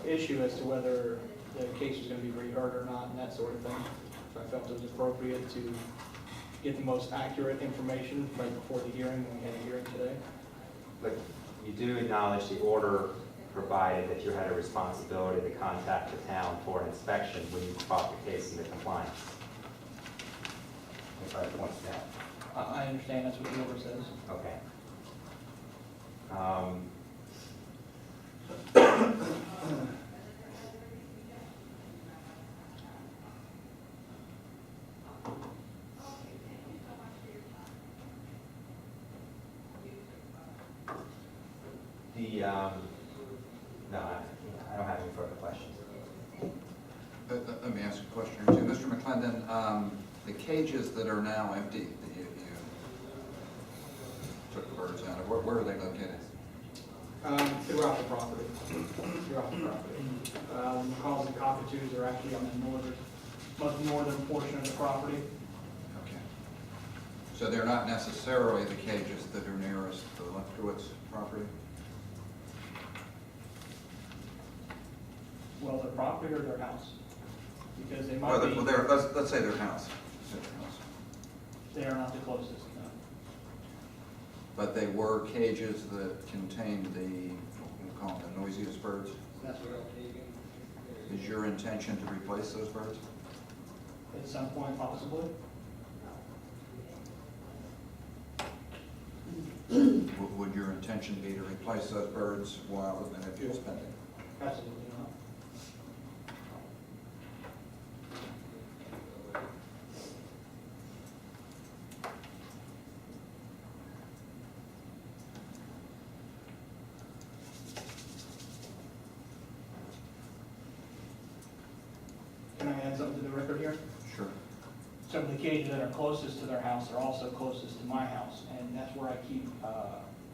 issue as to whether the case was going to be reheard or not and that sort of thing. So I felt it was appropriate to get the most accurate information right before the hearing, when we had a hearing today. But you do acknowledge the order provided that you had a responsibility to contact the town for an inspection when you brought the case into compliance. If I point that. I understand that's what the order says. Okay. No, I don't have any further questions. Let me ask a question or two. Mr. McClendon, the cages that are now empty, that you took the birds out of? Where are they located? Throughout the property. Macaws and cockatoos are actually on the most northern portion of the property. Okay. So they're not necessarily the cages that are nearest the Lefkowitz property? Well, their property or their house? Because they Well, might be, let's say their house. they are not the closest, no. But they were cages that contained we'll call them the noisiest birds? That's what Is your intention to replace those birds? at some point possibly. Would your intention be to replace those birds while the benefit is pending? Absolutely not. Can I add something to the record here? Sure. Some of the cages that are closest to their house are also closest to my house, and that's where I keep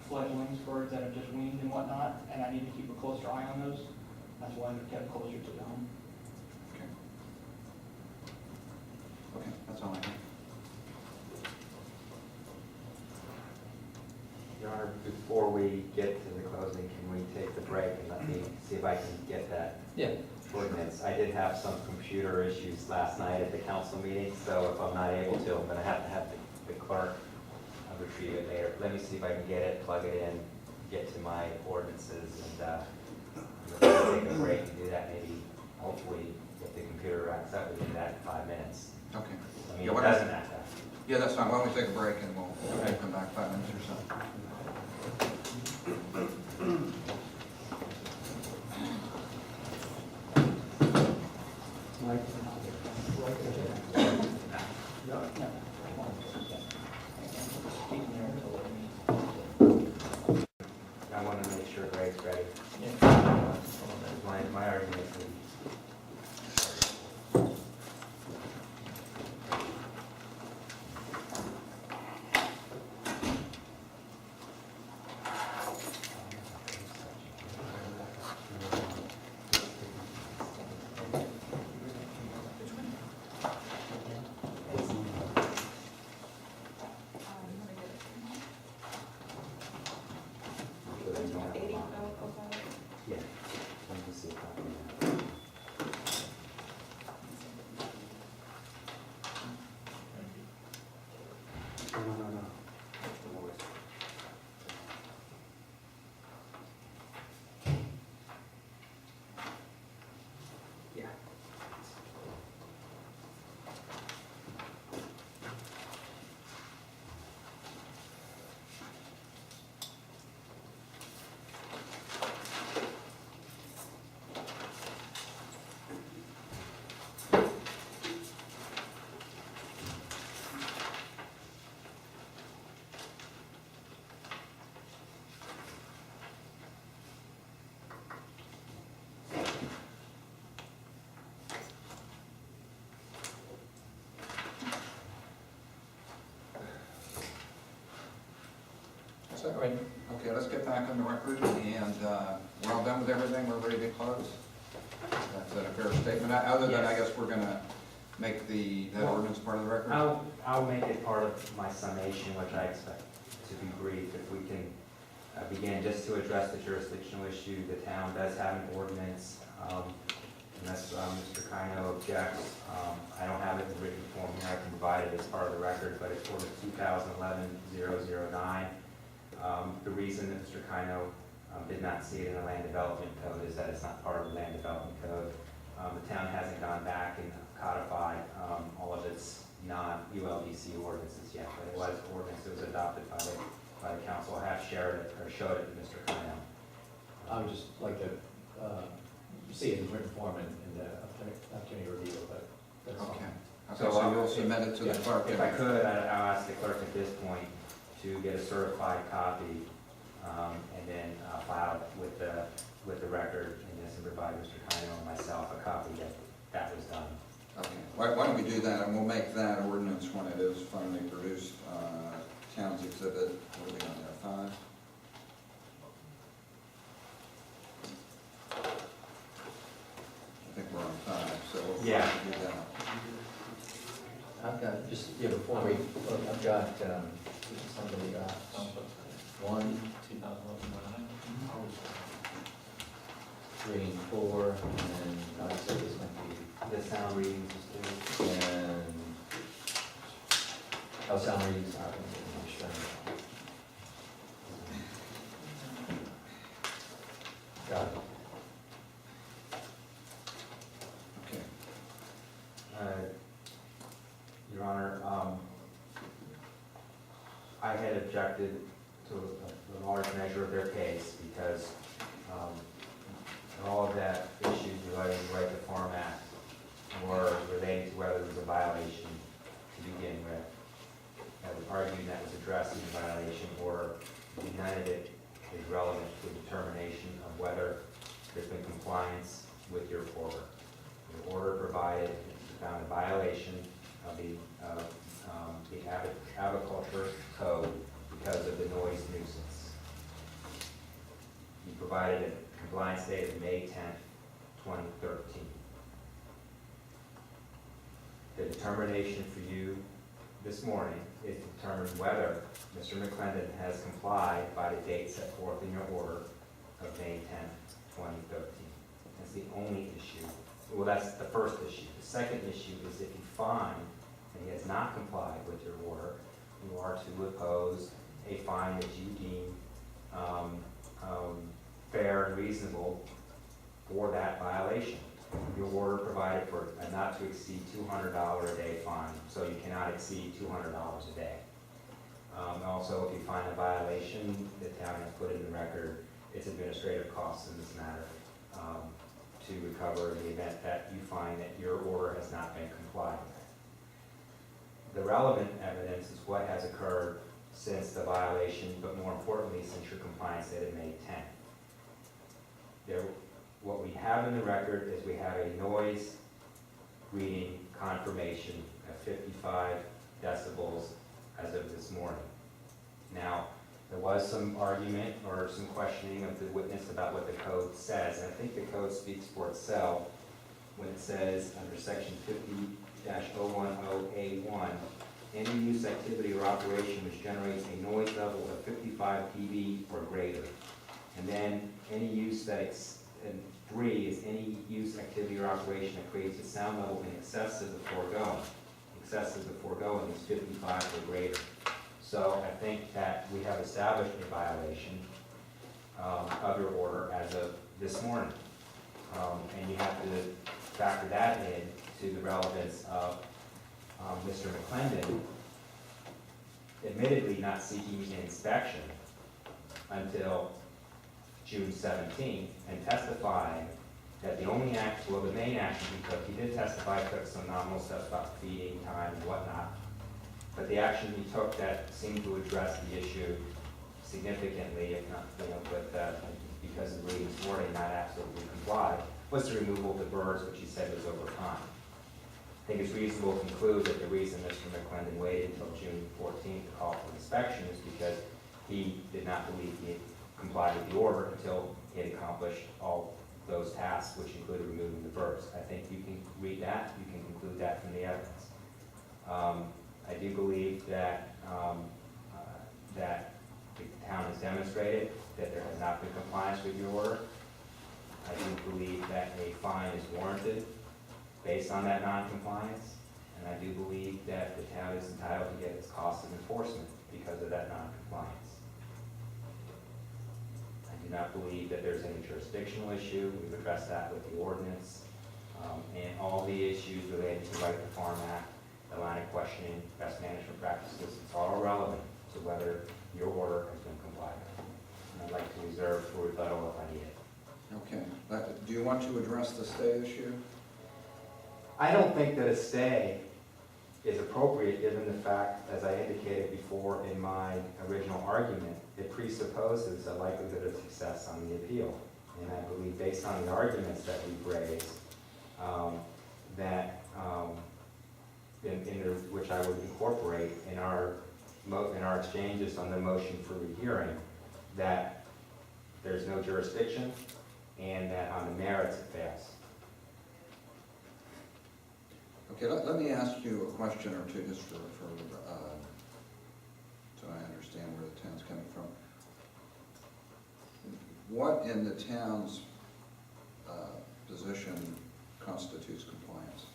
fledglings, birds that have just weaned and whatnot, and I need to keep a closer eye on those. That's why they're kept closer to the home. Okay. Okay, that's all I have. Your Honor, before we get to the closing, can we take the break and let me see if I can get that Yeah. ordinance? I did have some computer issues last night at the council meeting, so if I'm not able to, I'm gonna have to have the clerk retrieve it later. Let me see if I can get it, plug it in, get to my ordinances, and we'll take a break and do that maybe, hopefully, if the computer racks up, we can do that in 5 minutes. Okay. I mean, Yeah, it what doesn't matter. Yeah, that's fine. Why don't we take a break and we'll come back 5 minutes or so. I want to make sure Greg's ready. My argument is yeah. Let me see if I can. No. Yeah. Is that right? Okay, let's get back on the record, and we're all done with everything, we're ready to close? That's a fair statement, other than, I Yes. guess, we're gonna make that ordinance part of the record? I'll make it part of my summation, which I expect to be brief. If we can begin just to address the jurisdictional issue, the town does have an ordinance, unless Mr. Kino objects. I don't have it in written form here, I can provide it as part of the record, but it's ordinance 2011-009. The reason that Mr. Kino did not see it in the land development code is that it's not part of the land development code. The town hasn't gone back and codified all of its non-ULDC ordinances yet, but it was ordinance that was adopted by the council. I have showed it to Mr. Kino. I would just like to see it in written form in the upcoming review, but that's all. Okay, So, so you'll submit it to the clerk? If I could, I'll ask the clerk at this point to get a certified copy, and then file it with the record, and just provide Mr. Kino and myself a copy that was done. Okay, why don't we do that, and we'll make that ordinance when it is finally produced, Town's exhibit, what are we on there, 5? I think we're on 5, so we'll Yeah. do that. I've got, just, yeah, before we, look, I've got, somebody, 1, 2011. 3, and 4, and then, I said this might The sound readings is be, and, oh, sound readings, I'm sure. Got it. Okay. Your Honor, I had objected to a large measure of their case because all of that issues relating to the Right to Farm Act were relating to whether there was a violation to begin with. I would argue that was addressing the violation, or united it is relevant to the determination of whether there's been compliance with your order. The order provided found a violation of the agriculture code because of the noise nuisance. You provided a compliance date of May 10th, 2013. The determination for you this morning is to determine whether Mr. McClendon has complied by the date set forth in your order of May 10th, 2013. That's the only issue. Well, that's the first issue. The second issue is if you find that he has not complied with your order, you are to impose a fine that you deem fair and reasonable for that violation. Your order provided for a not to exceed $200 a day fine, so you cannot exceed $200 a day. Also, if you find a violation, the town has put in the record its administrative costs in this matter to recover in the event that you find that your order has not been complied with. The relevant evidence is what has occurred since the violation, but more importantly, since your compliance date of May 10th. What we have in the record is we have a noise reading confirmation of 55 decibels as of this morning. Now, there was some argument or some questioning of the witness about what the code says, and I think the code speaks for itself when it says under section 50-010A1, any use, activity, or operation which generates a noise level of 55 dB or greater. And then any use that, and 3 is any use, activity, or operation that creates a sound level in excess of the foregoing. Excess of the foregoing is 55 or greater. So I think that we have established a violation of your order as of this morning. And you have to factor that in to the relevance of Mr. McClendon admittedly not seeking an inspection until June 17th and testifying that the only act, well, the main action he took, he did testify, took some nominal steps about feeding time and whatnot, but the action he took that seemed to address the issue significantly, if not, but because of the reading this morning, not absolutely complied, was the removal of the birds, which he said was over time. I think it's reasonable to conclude that the reason Mr. McClendon waited until June 14th to call for inspection is because he did not believe he had complied with the order until he had accomplished all those tasks, which included removing the birds. I think you can read that, you can conclude that from the evidence. I do believe that that the town has demonstrated that there has not been compliance with your order. I do believe that a fine is warranted based on that non-compliance, and I do believe that the town is entitled to get its cost of enforcement because of that non-compliance. I do not believe that there's any jurisdictional issue. We've addressed that with the ordinance, and all the issues related to the Right to Farm Act, the line of questioning, best management practices, it's all relevant to whether your order has been complied with. And I'd like to reserve for rebuttal if I need it. Okay. Do you want to address the stay issue? I don't think that a stay is appropriate given the fact, as I indicated before in my original argument, it presupposes a likelihood of success on the appeal. And I believe based on the arguments that we've raised, which I would incorporate in our in our exchanges on the motion for rehearing, that there's no jurisdiction and that on the merits it fails. Okay, let me ask you a question or two just so I understand where the town's coming from. What in the town's position constitutes compliance?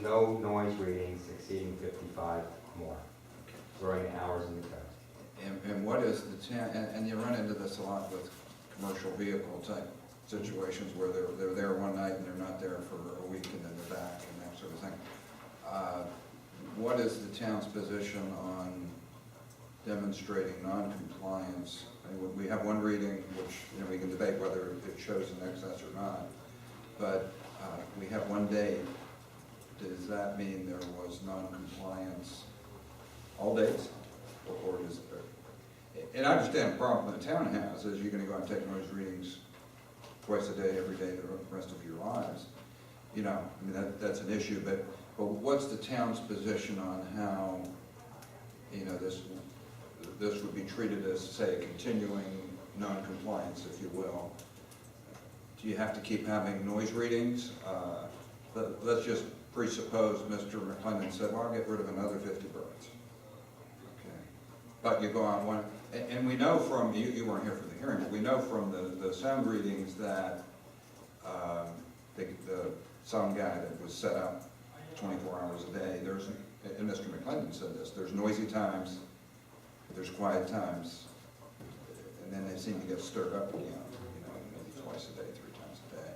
No noise readings exceeding 55 more during the hours in the code. And what is the town, and you run into this a lot with commercial vehicle type situations where they're there one night and they're not there for a week and then they're back and that sort of thing. What is the town's position on demonstrating non-compliance? I mean, we have one reading, which, you know, we can debate whether it shows an excess or not, but we have one day. Does that mean there was non-compliance all days? Or is it, and I understand the problem the town has is you're going to go and take noise readings twice a day, every day, the rest of your lives. You know, I mean, that's an issue, but what's the town's position on how, you know, this would be treated as, say, a continuing non-compliance, if you will? Do you have to keep having noise readings? Let's just presuppose Mr. McClendon said, well, I'll get rid of another 50 birds. Okay. But you go on one, and we know from, you weren't here for the hearing, but we know from the sound readings that the sound guy that was set up 24 hours a day, and Mr. McClendon said this, there's noisy times, there's quiet times, and then they seem to get stirred up again, you know, maybe twice a day, 3 times a day.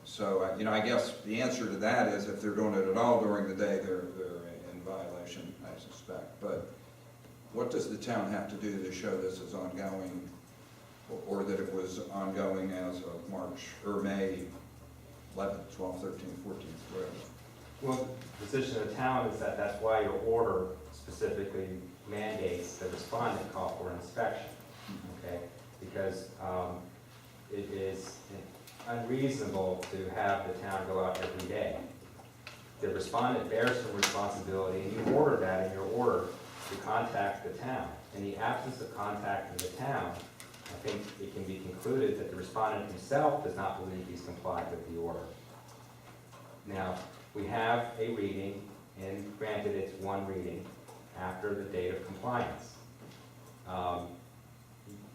So, you know, I guess the answer to that is if they're doing it at all during the day, they're in violation, I suspect. But what does the town have to do to show this is ongoing, or that it was ongoing as of March, or May 11th, 12th, 13th, 14th, whatever? Well, the position of the town is that that's why your order specifically mandates the respondent call for an inspection, okay? Because it is unreasonable to have the town go out every day. The respondent bears some responsibility, and you order that in your order to contact the town. In the absence of contacting the town, I think it can be concluded that the respondent himself does not believe he's complied with the order. Now, we have a reading, and granted it's one reading, after the date of compliance.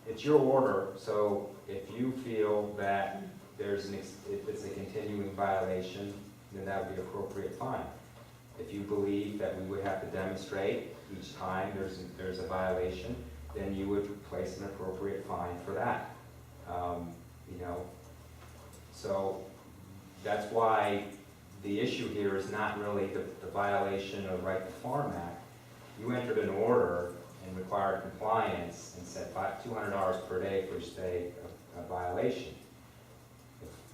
It's your order, so if you feel that if it's a continuing violation, then that would be appropriate fine. If you believe that we would have to demonstrate each time there's a violation, then you would place an appropriate fine for that. You know, so that's why the issue here is not really the violation of Right to Farm Act. You entered an order and required compliance and said $200 per day for each day of violation.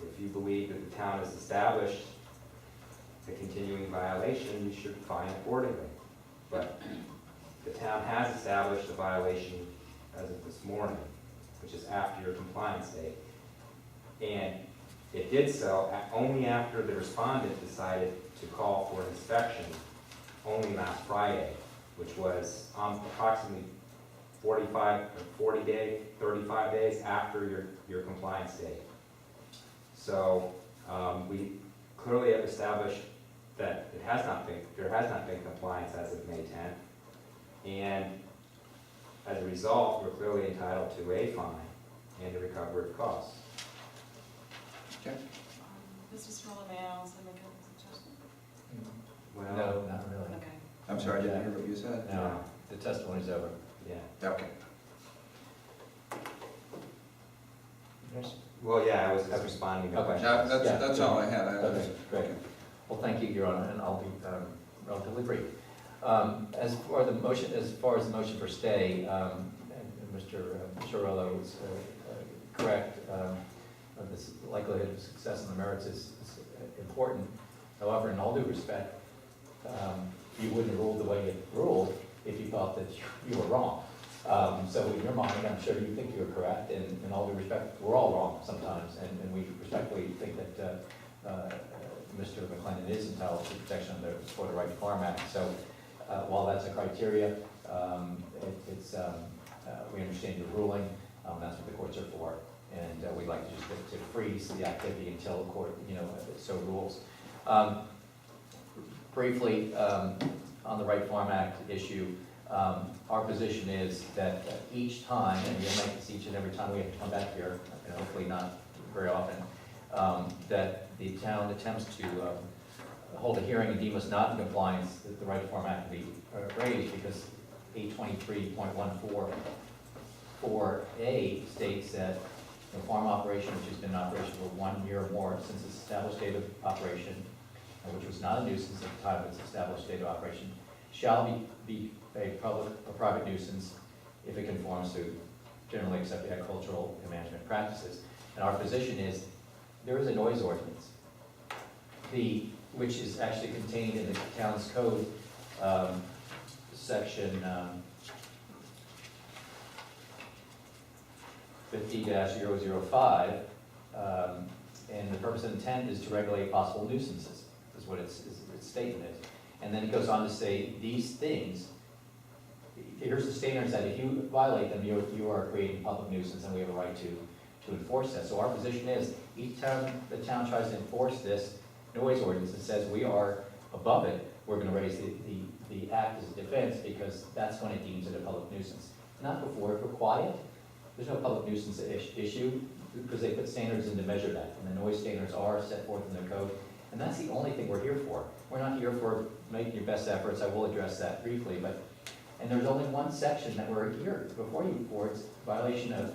If you believe that the town has established a continuing violation, you should fine accordingly. But the town has established a violation as of this morning, which is after your compliance date. And it did so only after the respondent decided to call for an inspection only last Friday, which was approximately 35 days after your compliance date. So we clearly have established that there has not been compliance as of May 10th, and as a result, we're clearly entitled to a fine and a recovery of costs. Okay. Mr. Strollo, may I also make a suggestion? Well, No, not really. Okay. I'm sorry, I didn't hear what you said. No, the testimony's over. yeah. Okay. Well, yeah, I was just responding to Okay. questions. That's all I had. Okay, great. Well, thank you, Your Honor, and I'll be relatively brief. As far as the motion for stay, and Mr. Chiarello was correct, this likelihood of success in the merits is important. However, in all due respect, you wouldn't have ruled the way you ruled if you thought that you were wrong. So in your mind, I'm sure you think you're correct, and in all due respect, we're all wrong sometimes, and we respectfully think that Mr. McClendon is entitled to protection under the Right to Farm Act. So while that's a criteria, We understand your ruling, that's what the courts are for, and we'd like to just to freeze the activity until the court, so rules. Briefly, on the Right Farm Act issue, our position is that each time, and we'll make this each and every time we have to come back here, and hopefully not very often, that the town attempts to hold a hearing and deem us not in compliance, that the Right to Farm Act be raised, because 823.14A states that the farm operation, which has been in operation for 1 year or more since its established date of operation, and which was not a nuisance at the time of its established date of operation, shall be a public or private nuisance if it conforms to generally accepted agricultural and management practices. And our position is, there is a noise ordinance, which is actually contained in the town's code, section 50-005, and the purpose and intent is to regulate possible nuisances, is what its statement is. And then it goes on to say, these things, here's the standards that if you violate them, you are creating public nuisance, and we have a right to enforce that. So our position is, each time the town tries to enforce this noise ordinance that says we are above it, we're going to raise the act as a defense, because that's when it deems it a public nuisance. Not before. If we're quiet, there's no public nuisance issue, because they put standards in to measure that, and the noise standards are set forth in their code, and that's the only thing we're here for. We're not here for making your best efforts. I will address that briefly, and there's only one section that we're here before you for. It's violation of,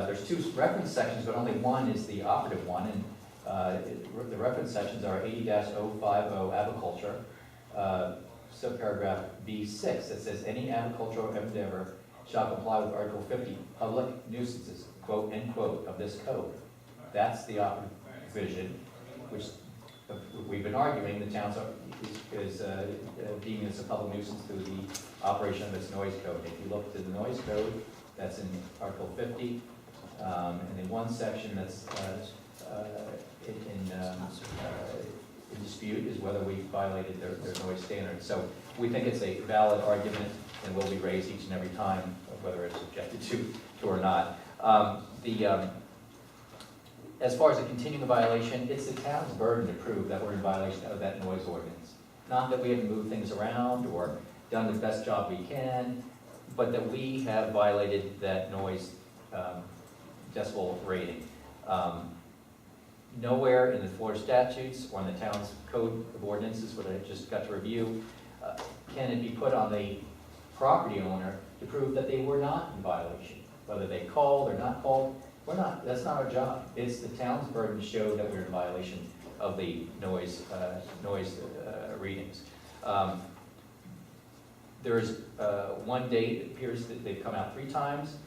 there's two reference sections, but only one is the operative one, and the reference sections are 80-050 agriculture, subparagraph B6, that says any agricultural endeavor shall comply with Article 50, public nuisances, quote, end quote, of this code. That's the operative provision, which we've been arguing the town is deeming this a public nuisance through the operation of this noise code. If you look to the noise code, that's in Article 50, and in one section that's in dispute is whether we violated their noise standards. So we think it's a valid argument, and will be raised each and every time, whether it's objected to or not. As far as a continuing violation, it's the town's burden to prove that we're in violation of that noise ordinance. Not that we haven't moved things around or done the best job we can, but that we have violated that noise decibel rating. Nowhere in the Florida statutes or in the town's code of ordinances, what I just got to review, can it be put on the property owner to prove that they were not in violation. Whether they called or not called, that's not our job. It's the town's burden to show that we're in violation of the noise readings. There's one date, it appears that they've come out 3 times.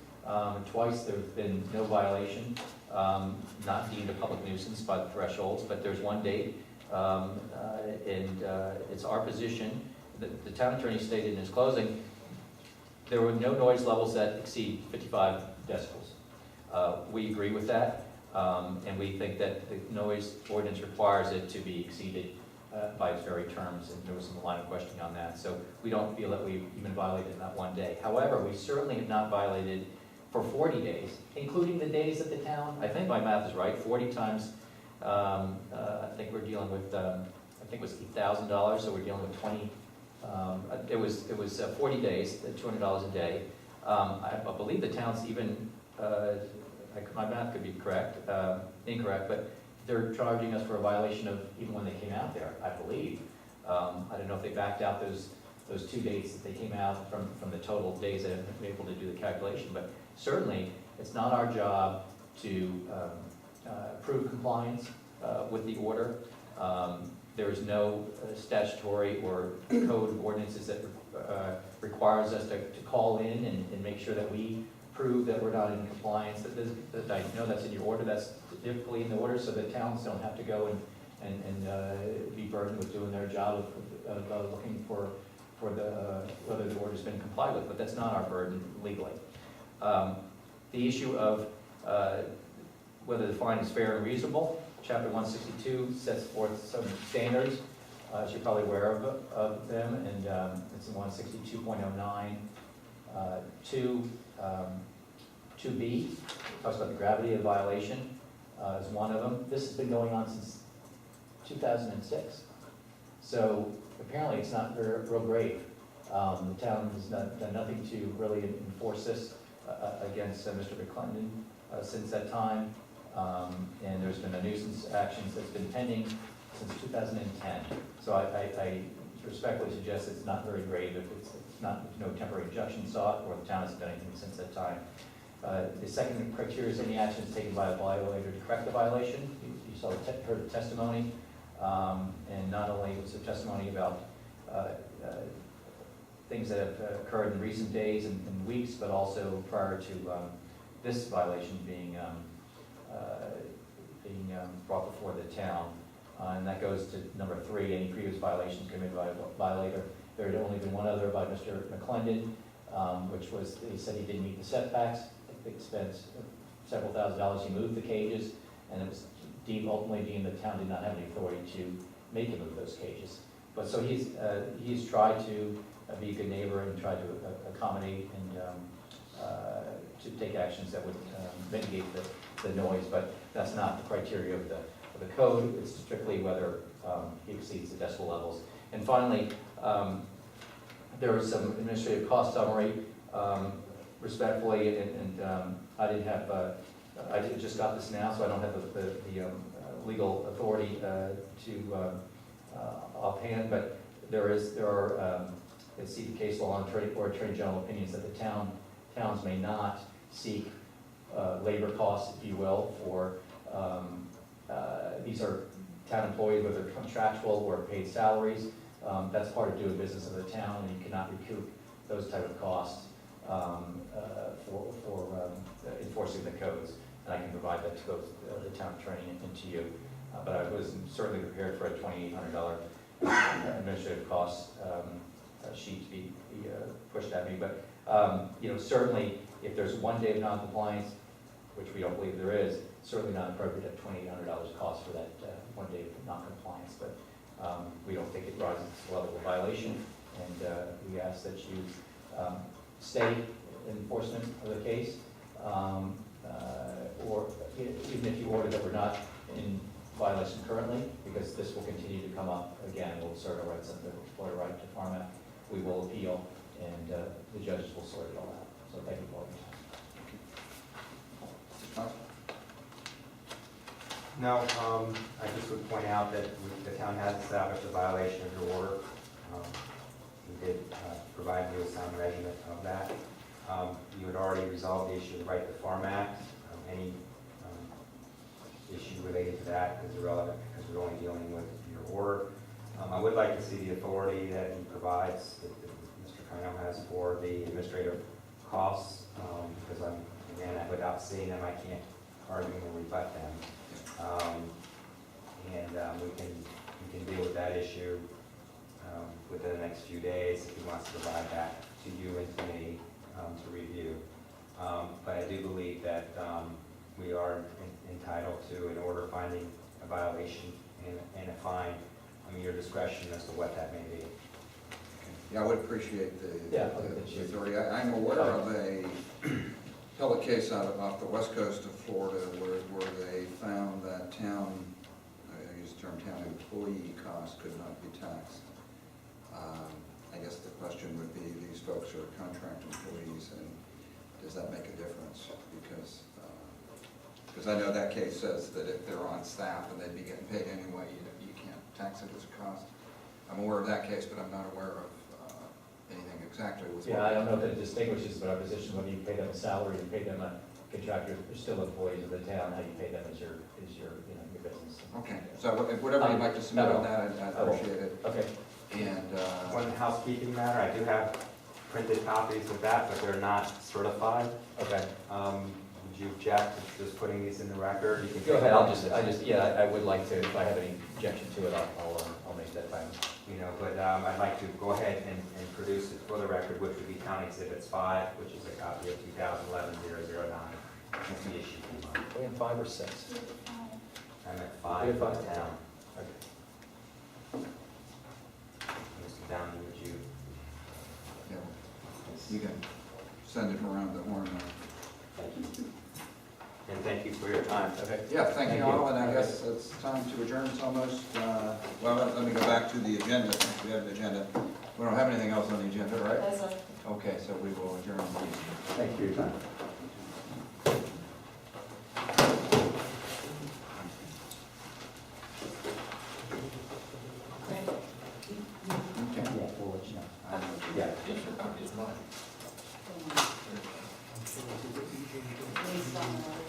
Twice there's been no violation, not deemed a public nuisance by the thresholds, but there's one date, and it's our position that the town attorney stated in his closing, there were no noise levels that exceed 55 decibels. We agree with that, and we think that the noise ordinance requires it to be exceeded by its very terms, and there was some line of questioning on that. So we don't feel that we've even violated in that one day. However, we certainly have not violated for 40 days, including the days that the town, I think my math is right, 40 times, I think we're dealing with, I think it was $8,000, so we're dealing with 20, it was 40 days, $200 a day. I believe the town's even, my math could be incorrect, but they're charging us for a violation of even when they came out there, I believe. I don't know if they backed out those 2 dates that they came out from the total days that have been able to do the calculation, but certainly it's not our job to prove compliance with the order. There is no statutory or code of ordinances that requires us to call in and make sure that we prove that we're not in compliance, that I know that's in your order, that's typically in the order, so the towns don't have to go and be burdened with doing their job of looking for whether the order's been complied with, but that's not our burden legally. The issue of whether the fine is fair and reasonable, Chapter 162 sets forth some standards. as you're probably aware of them, and it's in 162.09. 2B, talks about the gravity of violation, is one of them. This has been going on since 2006. So apparently it's not real grave. The town has done nothing to really enforce this against Mr. McClendon since that time. And there's been a nuisance actions that's been pending since 2010. So I respectfully suggest it's not very grave if it's not, no temporary injunction sought, or the town hasn't done anything since that time. The second criteria is any actions taken by a violator to correct the violation. You saw heard the testimony, and not only was there testimony about things that have occurred in recent days and weeks, but also prior to this violation being brought before the town. And that goes to number 3, any previous violations committed by a violator. There had only been one other by Mr. McClendon, which was, he said he didn't meet the setbacks. They spent several $1,000s. He moved the cages, and it was ultimately deemed the town did not have any authority to make him move those cages. But so he's tried to be a good neighbor and tried to accommodate and to take actions that would mitigate the noise, but that's not the criteria of the code. It's strictly whether he exceeds the decibel levels. And finally, there was some administrative cost summary, respectfully, and I didn't have, I just got this now, so I don't have the legal authority to offhand, but there are, let's see, the case law and attorney general opinions that the towns may not seek labor costs, if you will, for, these are town employees, whether contractual or paid salaries. That's part of doing business in the town, and you cannot recoup those type of costs for enforcing the codes. And I can provide that to both the town attorney and to you. But I was certainly prepared for a $2,800 administrative cost sheet to be pushed at me. But you know, certainly, if there's one day of noncompliance, which we don't believe there is, certainly not appropriate at $2,800 cost for that one day of noncompliance. But we don't think it rises to the level of violation, and we ask that you stay in enforcement of the case, or even if you order that we're not in violation currently, because this will continue to come up again. We'll assert our rights under the Florida Right to Farm Act. We will appeal, and the judges will sort it all out. So thank you for all your time. No, I just would point out that the town has established a violation of your order. We did provide you with some measurement of that. You had already resolved the issue of the Right to Farm Act. Any issue related to that is irrelevant because we're only dealing with your order. I would like to see the authority that he provides, that Mr. Carno has for the administrative costs, because again, without seeing them, I can't argue or rebut them. We can deal with that issue within the next few days if he wants to provide that to you and to me to review. But I do believe that we are entitled to an order finding a violation and a fine. I mean, your discretion as to what that may be. Yeah, I would appreciate the authority. I'm aware of a appellate case off the west coast of Florida where they found that town, I use the term town employee costs could not be taxed. I guess the question would be, these folks are contract employees, and does that make a difference? Because I know that case says that if they're on staff and they'd be getting paid anyway, you can't tax it as a cost. I'm aware of that case, but I'm not aware of anything exactly with. Yeah, I don't know if it distinguishes, but our position, whether you pay them a salary or pay them a contractor, they're still employees of the town. How you pay them is your you know, your business. Okay, so whatever you'd like to submit on that, I'd appreciate it. Okay. And One housekeeping matter, I do have printed copies of that, but they're not certified. Okay. Would you object to just putting these in the record? You can Go take ahead. Yeah, I would like to, if I have any objection to it, I'll make that time. You know, but I'd like to go ahead and produce it for the record, which would be County Exhibits 5, which is a copy of 2011-009. That's the issue. Are we in 5 or 6? I'm at 5 for the town. Okay. You can send it around the horn. And thank you for your time. Okay. Yeah, thank Thank you you. all, and I guess it's time to adjourn. It's almost, well, let me go back to the agenda, since we have an agenda. We don't have anything else on the agenda, right? That's a Okay, so we will adjourn the meeting. Thank you for your time. Okay. Yeah, we'll let you know. Yeah. Yes, your copy is mine. Based on